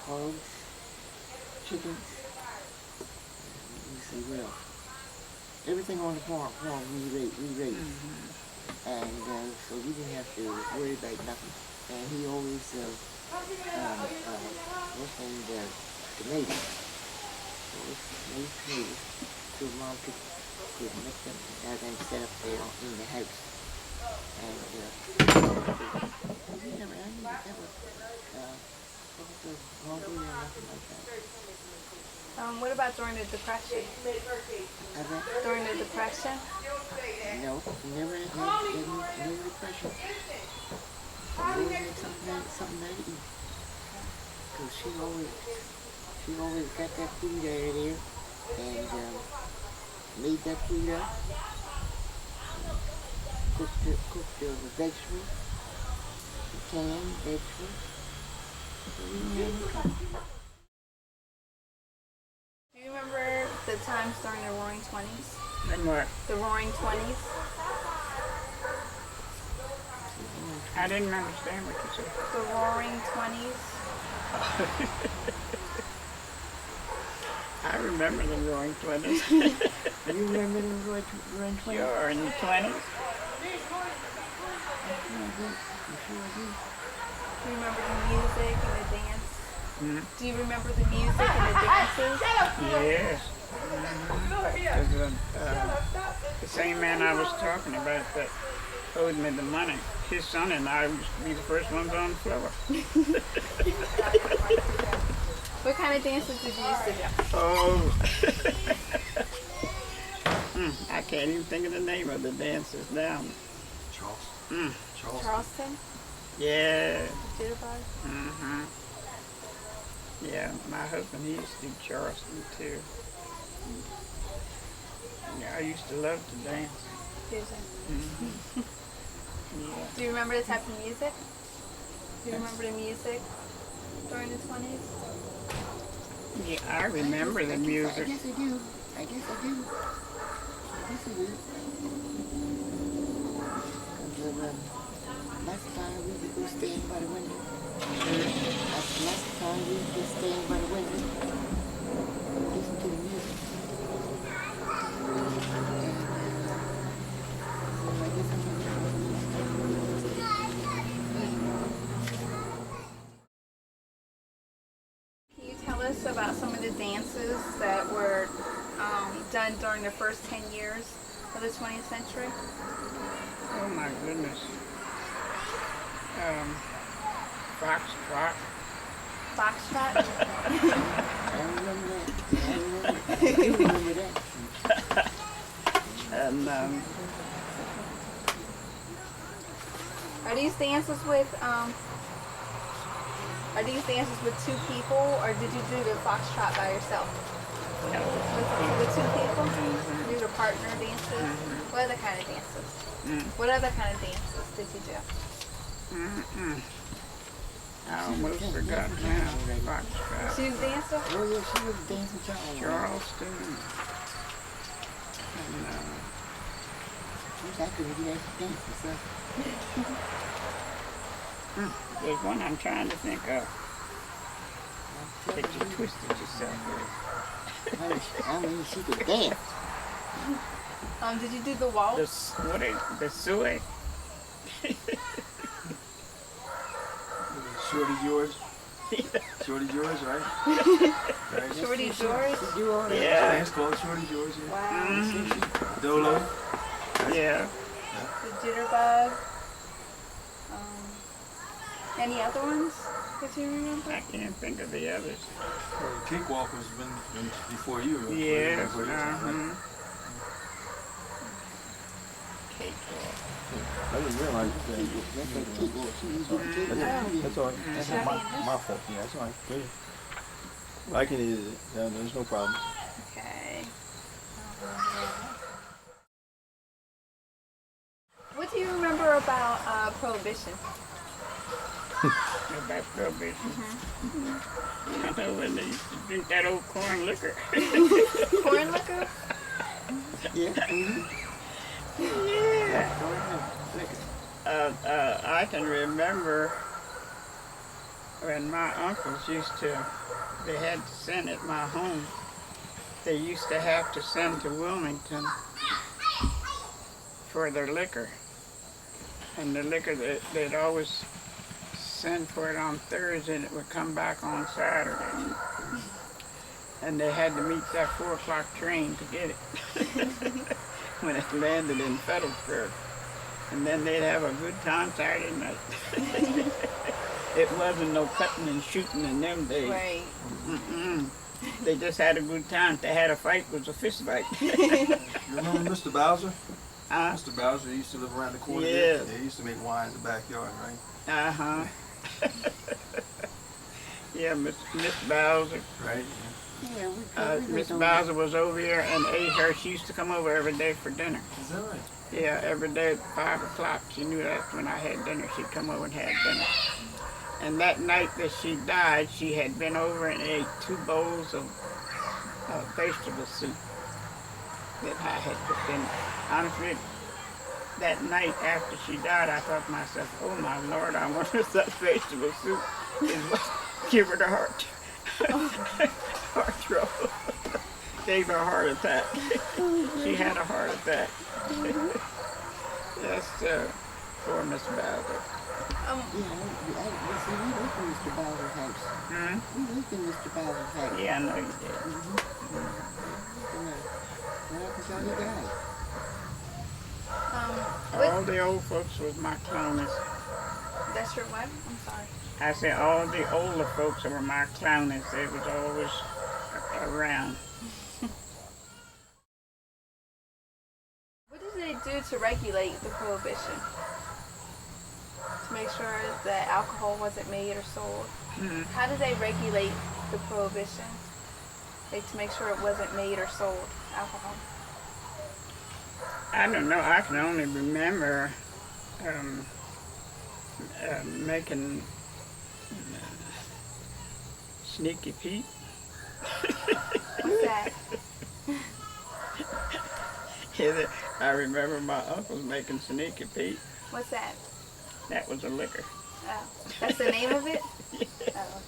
hogs, chickens. You say, well, everything on the farm we raised. Mm-hmm. And so we didn't have to worry about nothing. And he always was named tomatoes. So it's tomatoes. So Mom could make them and have them set up there in the house. And we never laundry or nothing like that. What about during the Depression? During the Depression? No, never had no depression. Always had something to eat. Cause she always got that food out of there and made that food up. Cooked the vegetables, the canned vegetables. So we didn't have any trouble. Do you remember the times during the Roaring Twenties? And what? The Roaring Twenties? I didn't understand what you said. The Roaring Twenties? I remember the Roaring Twenties. You remember them Roaring Twenties? Sure, in the 20s. You sure do. Do you remember the music and the dance? Mm-hmm. Do you remember the music and the dances? Yes. The same man I was talking about that owed me the money, his son and I used to be the first ones on the floor. What kind of dances did you used to do? Oh. I can't even think of the name of the dances now. Charleston. Charleston? Yeah. Jitterbug? Mm-hmm. Yeah, my husband, he used to do Charleston too. Yeah, I used to love to dance. Mm-hmm. Yeah. Do you remember the type of music? Do you remember the music during the 20s? Yeah, I remember the music. I guess I do. I guess I do. Because last time we would go stand by the window. Last time we would just stand by the window and listen to the music. I guess I do. Can you tell us about some of the dances that were done during the first 10 years of the 20th century? Oh my goodness. Foxtrot. Foxtrot? I remember that. I do remember that. And Are these dances with two people, or did you do the foxtrot by yourself? With two people? Do the partner dances? What other kind of dances? What other kind of dances did you do? I almost forgot now. Foxtrot. She was dancing? Oh yeah, she was dancing Charleston. And, I couldn't get that dance myself. there's one I'm trying to think of that you twisted yourself with. I mean, she could dance. Did you do the waltz? The suey? Shorty George. Shorty George, right? Right. Shorty George? She do all that. Yeah. It's called Shorty George. Yeah. Wow. Dolo. Yeah. The jitterbug. Any other ones that you remember? I can't think of the others. Cakewalk was been before you. Right? Yes. Before you, right? Cakewalk. I didn't realize that. That's all right. That's not my fault. Yeah, that's all right. I can eat it. Yeah, there's no problem. Okay. What do you remember about Prohibition? About prohibition. I know when they used to drink that old corn liquor. Corn liquor? Yeah. Yeah. I can remember when my uncles they had to send at my home. They used to have to send to Wilmington for their liquor. And the liquor, they'd always send for it on Thursday and it would come back on Saturday. And they had to meet that 4 o'clock train to get it when it landed in Federalsburg. And then they'd have a good time Saturday night. It wasn't no cutting and shooting in them days. Right. Mm-mm. They just had a good time. If they had a fight, it was a fist fight. You remember Mr. Bowser? Uh, Mr. Bowser used to live around the corner Yeah. there. Yeah, he used to make wine in the backyard, right? uh-huh. Yeah, Miss Bowser. Right. Yeah, we Miss lived Bowser was over here and ate her. She used to come over every day for dinner. Is that right? Yeah, every day at 5 o'clock. She knew that's when I had dinner. She'd come over and have dinner. And that night that she died, she had been over and ate 2 bowls of vegetable soup that I had cooked in. Honestly, that night after she died, I thought to myself, oh my Lord, I wonder if that vegetable soup is what give her the heart trouble. Gave her a heart attack. She had a heart attack. Yes, poor Miss Bowser. Yeah, see, we lived in Mr. Bowser's house. Hmm? We lived in Mr. Bowser's house. Yeah, I know you did. Right up until he died. All the old folks was my clownies. That's your what? I'm sorry. I said all the older folks were my clownies. They was always around. What did they do to regulate the prohibition? To make sure that alcohol wasn't made or sold? Mhm. How did they regulate the prohibition? Like to make sure it wasn't made or sold, alcohol? I don't know. I can only remember making Sneaky Pete. What's that? I remember my uncles making Sneaky Pete. What's that? That was a liquor. Oh, that's the name of it? Oh.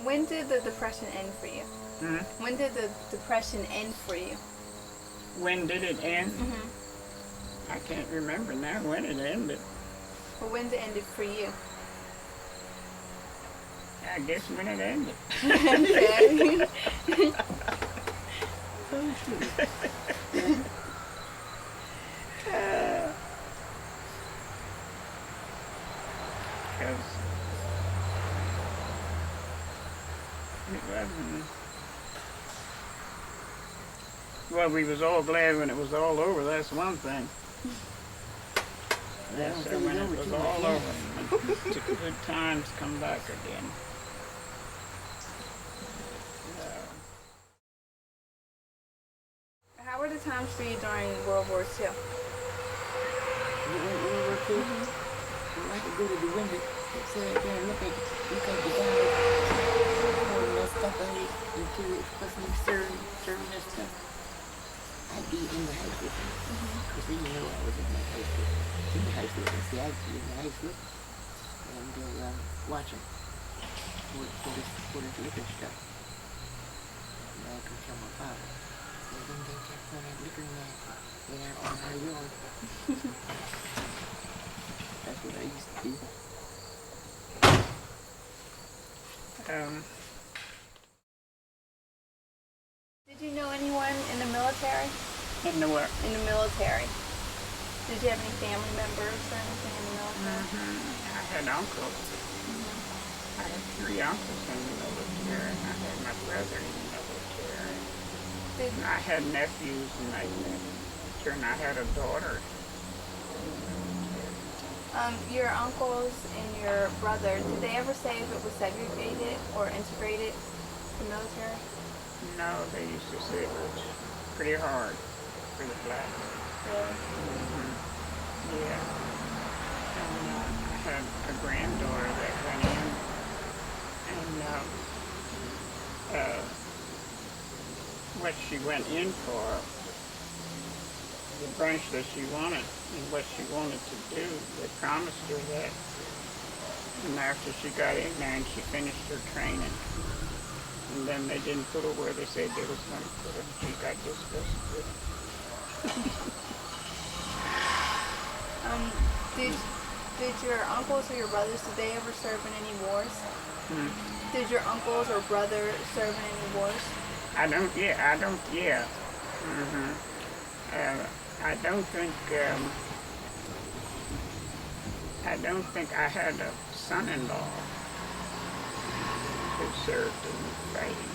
When did the depression end for you? Hmm? When did the depression end for you? When did it end? Mm-hmm. I can't remember now when it ended. Or when it ended for you? I guess when it ended. Okay. Because it wasn't. Well, we was all glad when it was all over. That's one thing. Yes, sir, when it was all over, the good times come back again. How were the times for you during World War II? World War II? Well, I could go to the window and sit there and look at the guy pouring that stuff out until it wasn't serving that stuff. I'd be in the house with him. Because then you know I was in the house with him. In the house with him. See, I'd be in the house with him. And watch him for this liquor stuff. And I could tell my father. So then they kept putting that liquor in that on our yard. That's what I used to do. Did you know anyone in the military? In the what? In the military. Did you have any family members or anything in the military? I had uncles. I had 3 uncles in the military, and I had my brother in the military. And I had nephews and like that. And I had a daughter. Your uncles and your brother, did they ever say if it was segregated or integrated, the military? No, they used to say it was pretty hard for the blacks. Really? Yeah. And I had a granddaughter that went in, and what she went in for, the branch that she wanted, and what she wanted to do, they promised her that. And after she got in there and she finished her training, and then they didn't put her where they said they was going to put her. She got disgusted with it. Did your uncles or your brothers, did they ever serve in any wars? Did your uncles or brother serve in any wars? I don't think, I don't think I had a son-in-law who served in the fighting.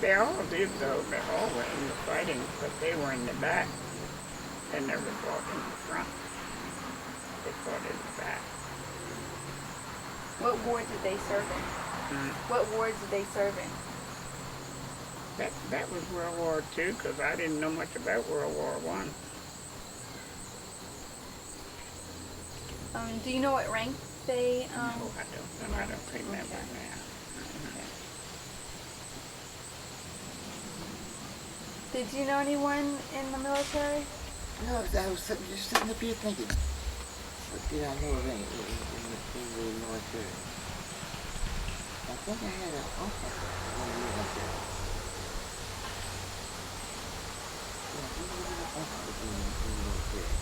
They all did, though. They all were in the fighting, but they were in the back. They never fought in the front. They fought in the back. What ward did they serve in? What ward did they serve in? That was World War II, because I didn't know much about World War I. Do you know what rank they? No, I don't. I don't remember now. Did you know anyone in the military? No, I was just sitting up here thinking, what did I know of in the military? I think I had an uncle when we went there. Yeah, I think I had an uncle in the military.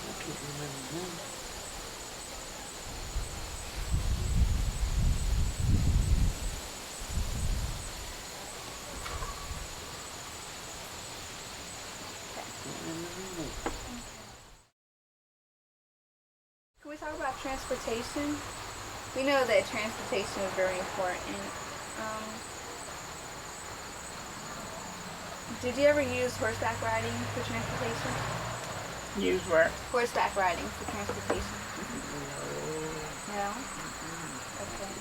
I can't remember his name. Can we talk about transportation? We know that transportation is very important. Did you ever use horseback riding for transportation? Use what? Horseback riding for transportation? No? Okay.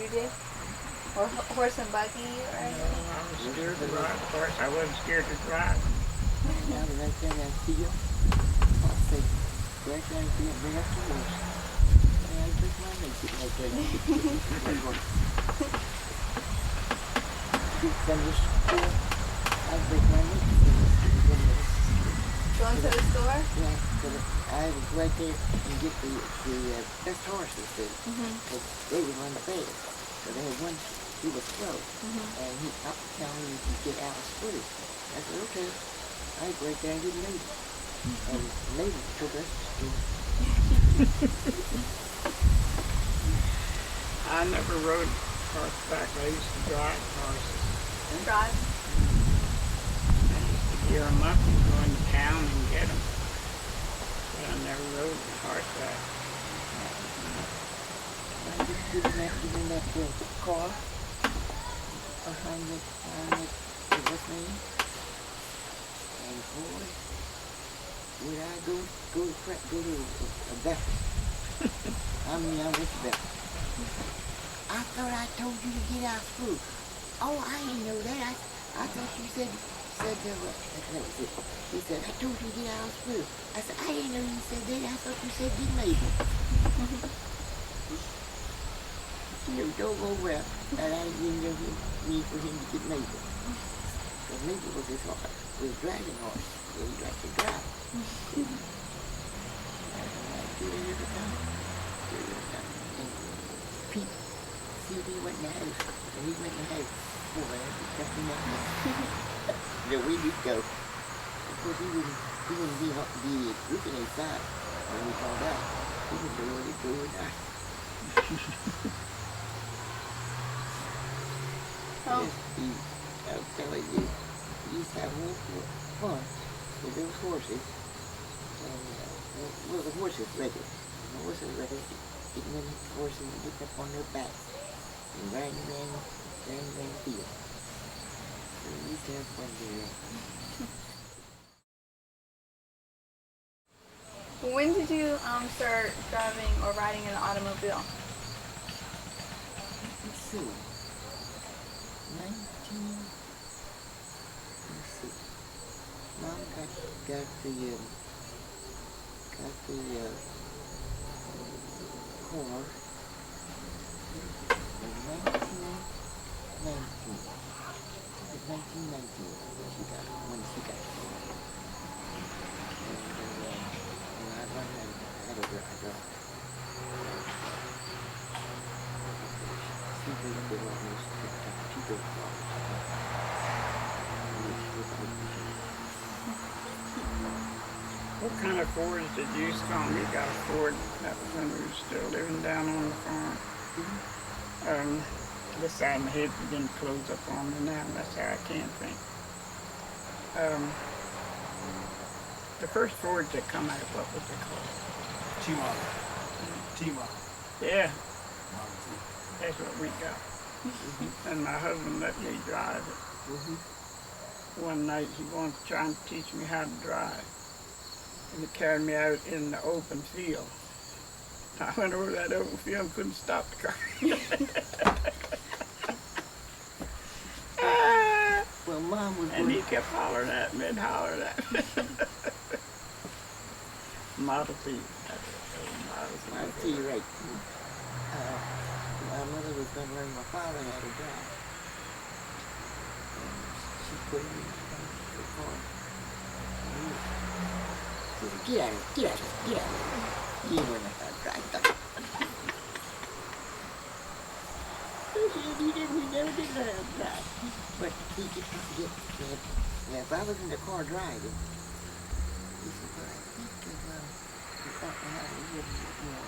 You did? Or horse and buggy or No, anything? I was scared to ride. Of course, I wasn't scared to drive. Now that I say that to you, I'll say, right down to you, bring up the horse. And I break my leg sitting right there. From the store, I break my leg. Going to the store? Yeah, so I would go right there and get the best horses there. Because they would run fast. So they had one, he was slow. And he up tell me you could get Alice free. I said, okay. I go right there and get Navy. And Navy took us to school. I never rode horseback. I used to drive horses. Drive? I used to gear them up and go into town and get them. But I never rode horseback. I just get in that car behind what's name? And boy, would I go to a Bethel. I went to Bethel. I thought I told you to get out of school. Oh, I didn't know that. I thought you said that was it. He said, I told you to get out of school. I said, I didn't know you said that. I thought you said get labeled. You don't go well, and I didn't know he need for him to get labeled. Because label was his horse, was a dragging horse, so he liked to drive. I do it every time. And Pete, CD went in the house, and he went in the house. Boy, that was nothing like that. The way he'd go. Of course, he wouldn't be looking inside when we found out. He didn't know what he'd go or not. Oh. I was telling you, he used to have a little fun with those horses. And, well, the horses ready. The horses ready, getting them horses and getting up on their backs and riding around the field. So we used to have fun there. When did you start driving or riding in an automobile? Let's see. 19. Let's see. Mom got the car in 1919. It was 1919 when she got it. And I learned how to drive. She did all those she did all What kind of Fords did you spawn? We got a Ford that was when we were still living down on the farm. This side of my head didn't close up on me now. That's how I can't think. The first Fords that come out, what was it called? T-Model. T-Model. Yeah, Model T. that's what we got. And my husband let me drive it. One night he wanted to try and teach me how to drive. And he carried me out in the open field. I went over that open field and couldn't stop the car. Well, Mom was And he kept hollering at me and hollering at me. Model T. Model T, right. My mother was going to learn my father how to drive. And she put him in the car. She said, get out of here, get out of here, get out of here. You ain't learning how to drive. We never did learn how to drive. But he just now, if I was in the car driving, he said, well, I think you thought how to live, you know.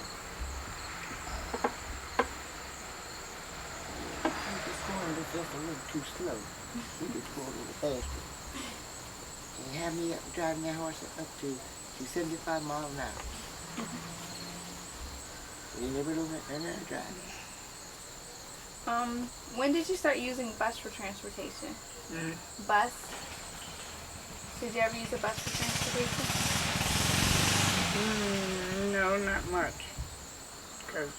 We just going just a little too slow. We just go a little faster. And have me up driving that horse up to 75 miles an hour. We never learned how to drive. When did you start using bus for transportation? Bus? Did you ever use a bus for transportation? No, not much. Because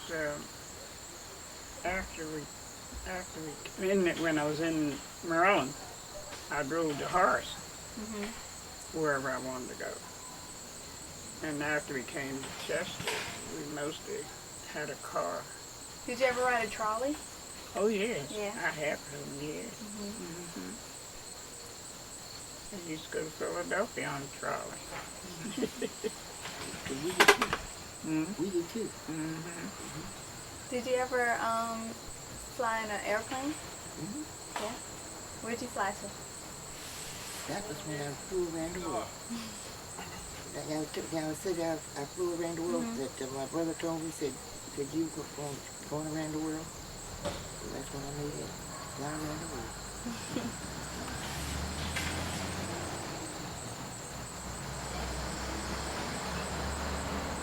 when I was in Maryland, I drove the horse wherever I wanted to go. And after we came to Chester, we mostly had a car. Did you ever ride a trolley? Oh, yes. Yeah. I have for years. I used to go to Philadelphia on a trolley. We did too. We did too. Did you ever fly in an airplane? Yeah. Where'd you fly to? That was when I flew around the world. I flew around the world. That my brother told me, said you going around the world? So that's when I made it. Fly around the world.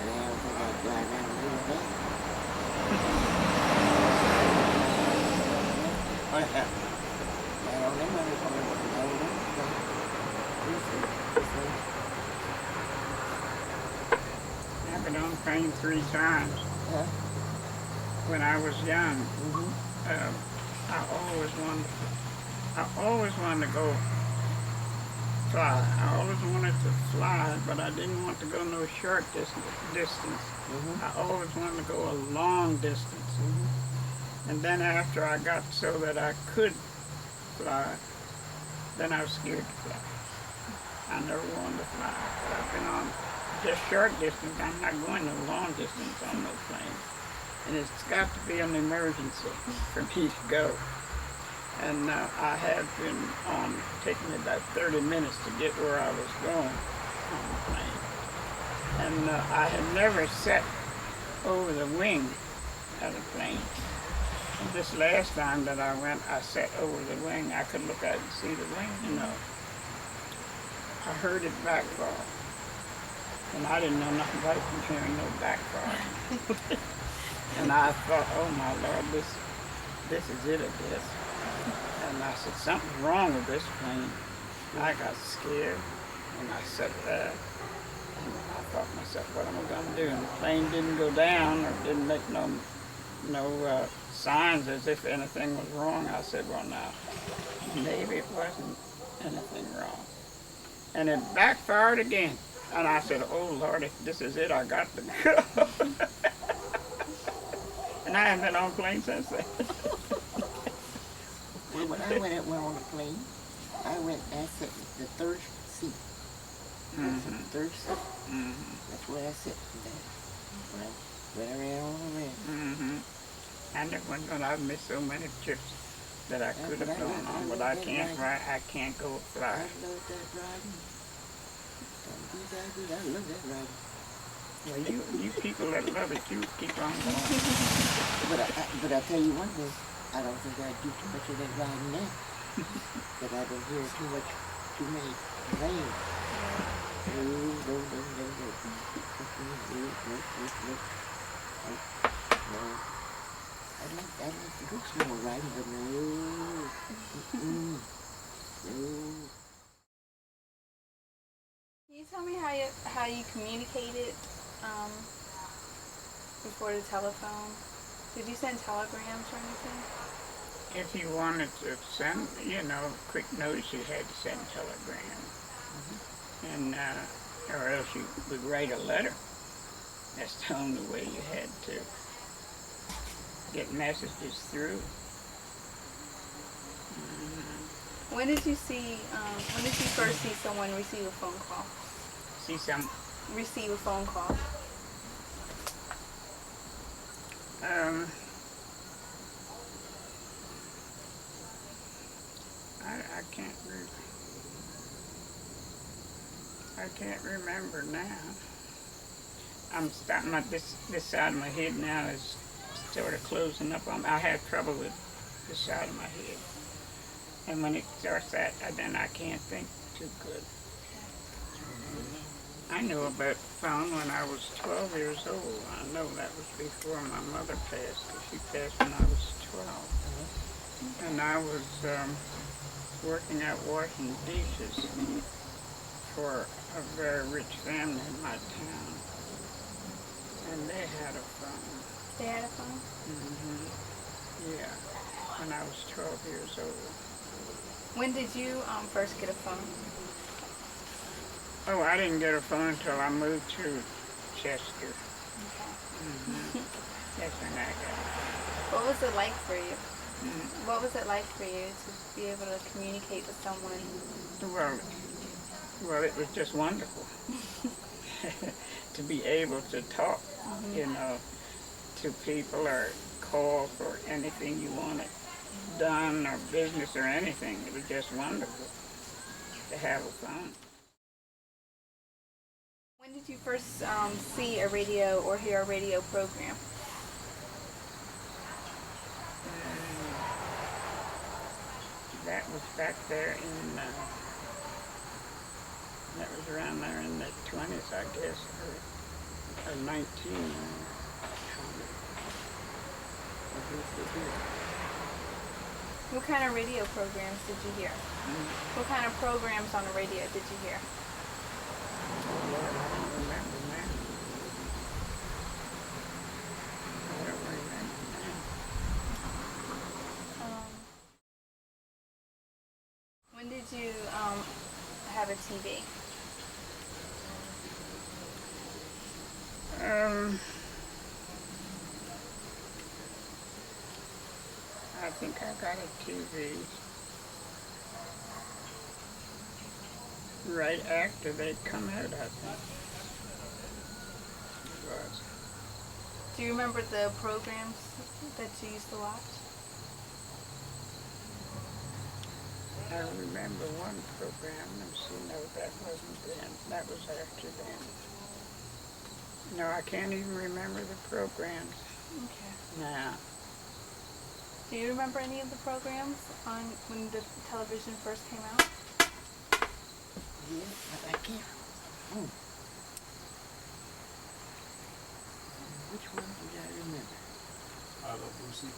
And I don't think I'd fly around the world now. I have. I don't know. I've been on a plane 3 times. Huh? When I was young, I always wanted to go fly. I always wanted to fly, but I didn't want to go no short distance. I always wanted to go a long distance. And then after I got so that I could fly, then I was scared to fly. I never wanted to fly. But I've been on just short distance. I'm not going no long distance on no plane. And it's got to be an emergency for me to go. And I have been taking about 30 minutes to get where I was going on the plane. And I had never sat over the wing of the plane. And this last time that I went, I sat over the wing. I could look out and see the wing, you know. I heard it backfire. And I didn't know nothing about hearing no backfire. And I thought, oh my Lord, this is it, I guess. And I said, something's wrong with this plane. I got scared, and I sat there, and I thought to myself, what am I going to do? And the plane didn't go down, or didn't make no signs as if anything was wrong. I said, well, now, maybe it wasn't anything wrong. And it backfired again. And I said, oh Lord, if this is it, I got to go. And I haven't been on a plane since then. Well, when I went on the plane, I sat in the third seat. Third seat. That's where I sat. When I went around. I never went on. I've missed so many trips that I could have gone on, but I can't go fly. I love that riding. I love that riding. Well, you people that love it, you keep on going. But I tell you one thing, I don't think I do too much of that riding now. But I've been hearing too many complaints I'd like to go slow riding, but no. No. Can you tell me how you communicated before the telephone? Did you send telegrams or anything? If you wanted to send, quick notice, you had to send telegrams. And, or else you would write a letter. That's the only way you had to get messages through. When did you first see someone receive a phone call? Receive a phone call. I can't remember now. I'm starting this side of my head now is sort of closing up on. I have trouble with this side of my head, and when it starts that, then I can't think too good. I knew about phone when I was 12 years old. I know that was before my mother passed, because she passed when I was 12. And I was working out washing dishes for a very rich family in my town. And they had a phone. They had a phone? Yeah, when I was 12 years old. When did you first get a phone? Oh, I didn't get a phone until I moved to Chester. Okay. That's when I got it. What was it like for you? What was it like for you to be able to communicate with someone? Well, it was just wonderful to be able to talk, to people or call for anything you wanted done or business or anything. It was just wonderful to have a phone. When did you first see a radio or hear a radio program? That was back there in, that was around there in the 20s, I guess, or 19. What kind of radio programs did you hear? What kind of programs on the radio did you hear? Oh, Lord, I don't remember now. I don't remember now. When did you have a TV? I think I got a TV right after they'd come out, I think. It was. Do you remember the programs that you used to watch? I remember one program. No, that wasn't then. That was after then. No, I can't even remember the programs. Okay. Now. Do you remember any of the programs on when the television first came out? Yeah, but I can't. Which one did I remember? I Love Lucy.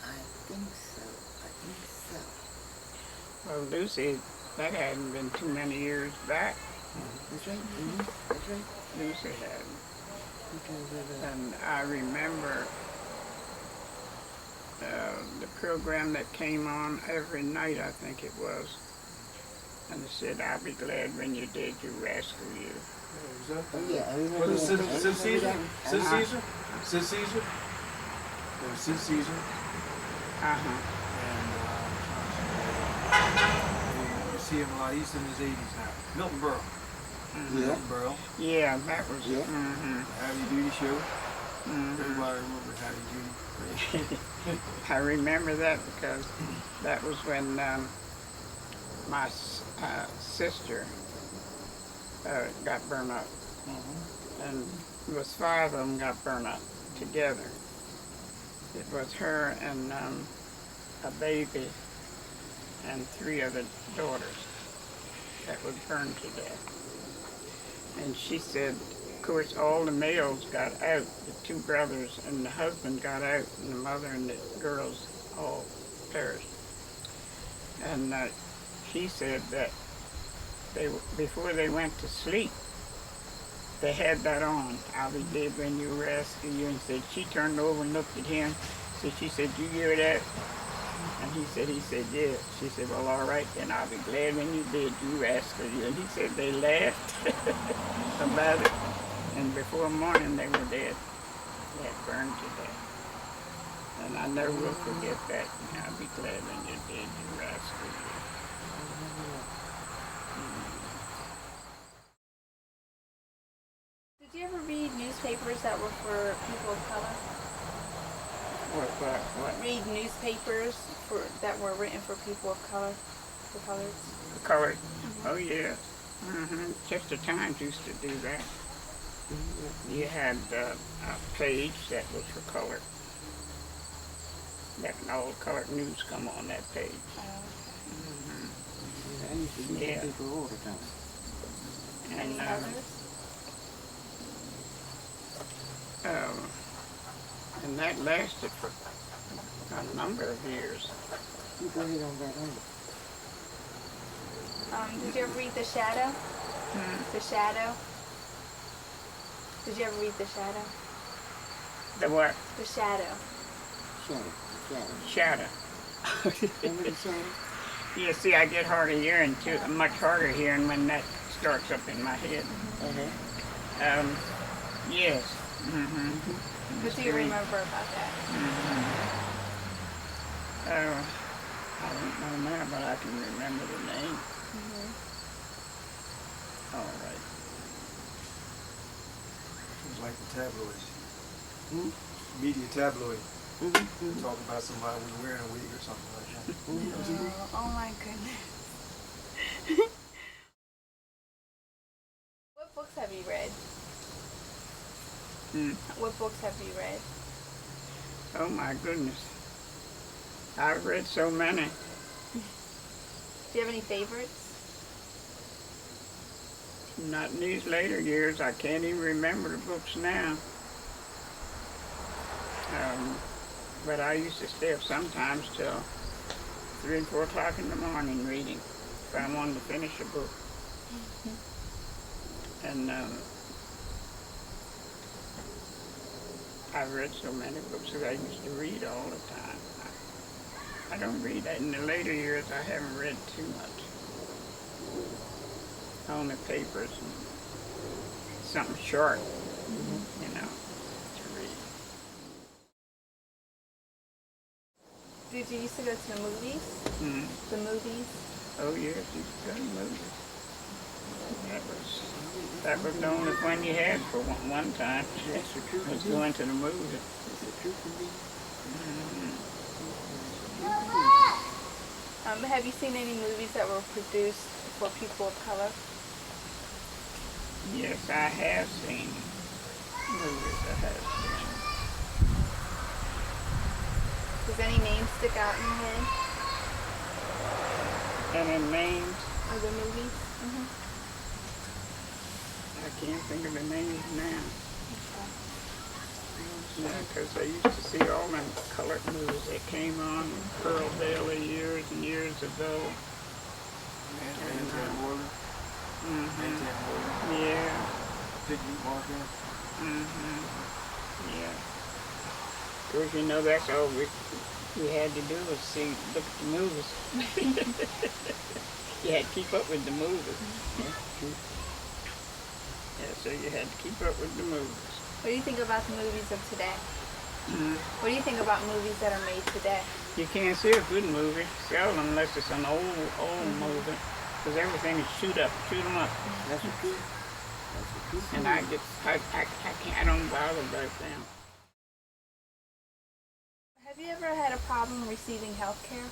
I think so. Well, Lucy, that hadn't been too many years back. That's right. That's right. Lucy hadn't. Because of And I remember the program that came on every night, I think it was. And it said, "I'll be glad when you did you rescue you." yeah, I remember. Was it that. Sid Caesar? Sid Uh-huh. Caesar? Sid Caesar? It was Sid Caesar. Uh-huh. And you see him a lot. He's in his 80s now. Milton Berle. Yeah. Milton Berle. Yeah, that was it. Yeah. Heavy Duty Show. Everybody remembers Heavy Duty. I remember that because that was when my sister got burned up. And it was 5 of them got burned up together. It was her and a baby and 3 other daughters. that was burned to death. And she said, of course, all the males got out. The two brothers and the husband got out, and the mother and the girls all perished. And she said that before they went to sleep, they had that on. I'll be dead when you rescue you. And said she turned over and looked at him. So she said, "You hear that?" And he said, "Yeah." She said, "Well, all right, then I'll be glad when you did. You rescued you." And he said they laughed about it. And before morning, they were dead. They had burned to death. And I never will forget that. I'll be glad when you did. You rescued you. Did you ever read newspapers that were for people of color? What? Read newspapers that were written for people of color, the colors? Colored? Oh, yeah. Just the Times used to do that. You had a page that was for color. That all colored news come on that page. I used to read that paper all the time. Any others? And that lasted for a number of years. You go ahead on that one. Did you ever read The Shadow? The Shadow? Did you ever read The Shadow? The what? The Shadow. Shadow. Remember the Shadow? Yeah, see, I get harder hearing too, much harder hearing when that starts up in my head. Yes. What do you remember about that? I don't know now, but I can remember the name. All right. It was like the tabloids. Media tabloid. Talk about somebody was wearing a wig or something like that. Oh my goodness. What books have you read? What books have you read? Oh my goodness. I've read so many. Do you have any favorites? Not in these later years. I can't even remember the books now. But I used to stay up sometimes till 3 and 4 o'clock in the morning reading if I wanted to finish a book. And I've read so many books that I used to read all the time. I don't read that. In the later years, I haven't read too much. Only papers and something short, you know, to read. Did you used to go to the movies? The movies? Oh yes, you could go to movies. That was the only fun you had for one time. That's the truth. Was going to the movies. That's the truth for me. Have you seen any movies that were produced for people of color? Yes, I have seen movies. I have seen. Does any names stick out in your head? Any names? Of the movies? I can't think of the names now. Yeah, because I used to see all them colored movies that came on in Pearl Bailey years and years ago. Yeah. Picnic market. Yeah. Of course, you know, that's all we had to do was look at the movies. You had to keep up with the movies. Yeah, so you had to keep up with the movies. What do you think about the movies of today? What do you think about movies that are made today? You can't see a good movie, seldom, unless it's an old movie, because everything is shoot 'em up. That's the truth. That's the truth. And I don't bother about them. Have you ever had a problem receiving health care?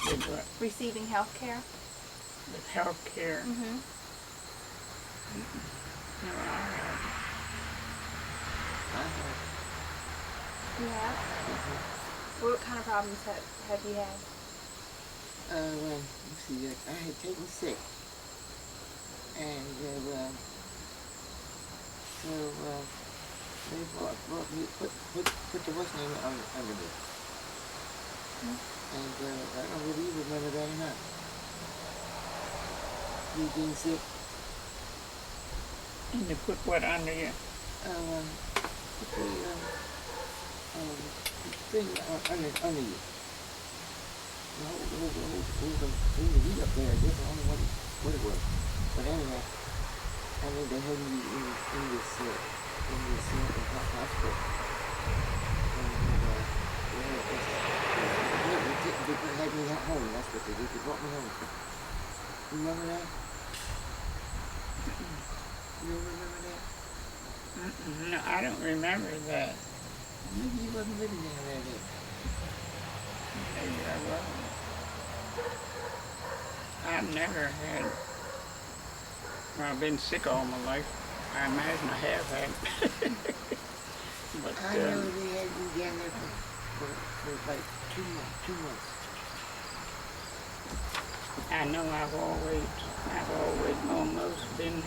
With what? Receiving health care? With health care. No, You have? What kind of problems have you had? Well, let's see, I had taken sick. And they brought me, put the what's name under me. And I don't know whether you remember that or not. You being sick. And they put what under you? Put the thing under you. Hold the heat up there. I guess I don't know what it was. But anyway, I mean they had me in this hospital. They had me at home. That's what they did. They brought me home. You remember that? You don't remember that? No, I don't remember that. Maybe you wasn't living there that day. Maybe I wasn't. I've never had. Well, I've been sick all my life. I imagine I have had. But I know they had you down there for like 2 months. I know I've always almost been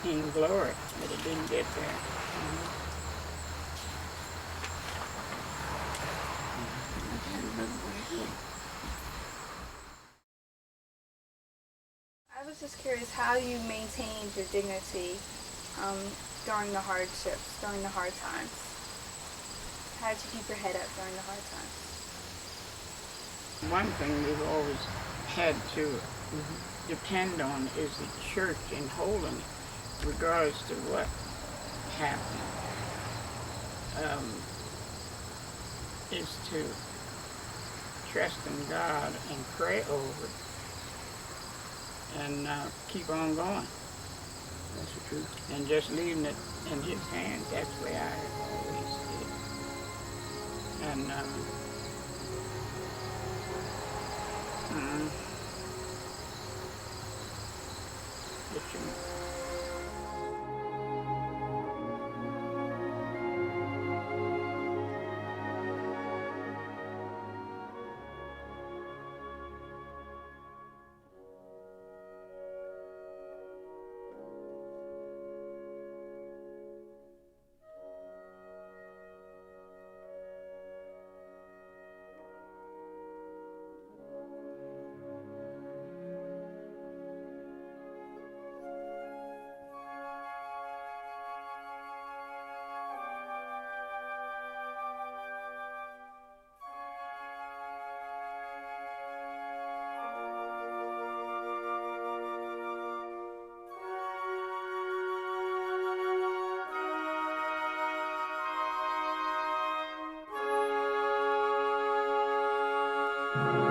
in glory, but it didn't get there. I was just curious how you maintained your dignity during the hardships, during the hard times. How did you keep your head up during the hard times? One thing we've always had to depend on is the church in holding it, regardless to what happened. Is to trust in God and pray over it and keep on going. That's the truth. And just leaving it in His hands. That's the way I always did. And but you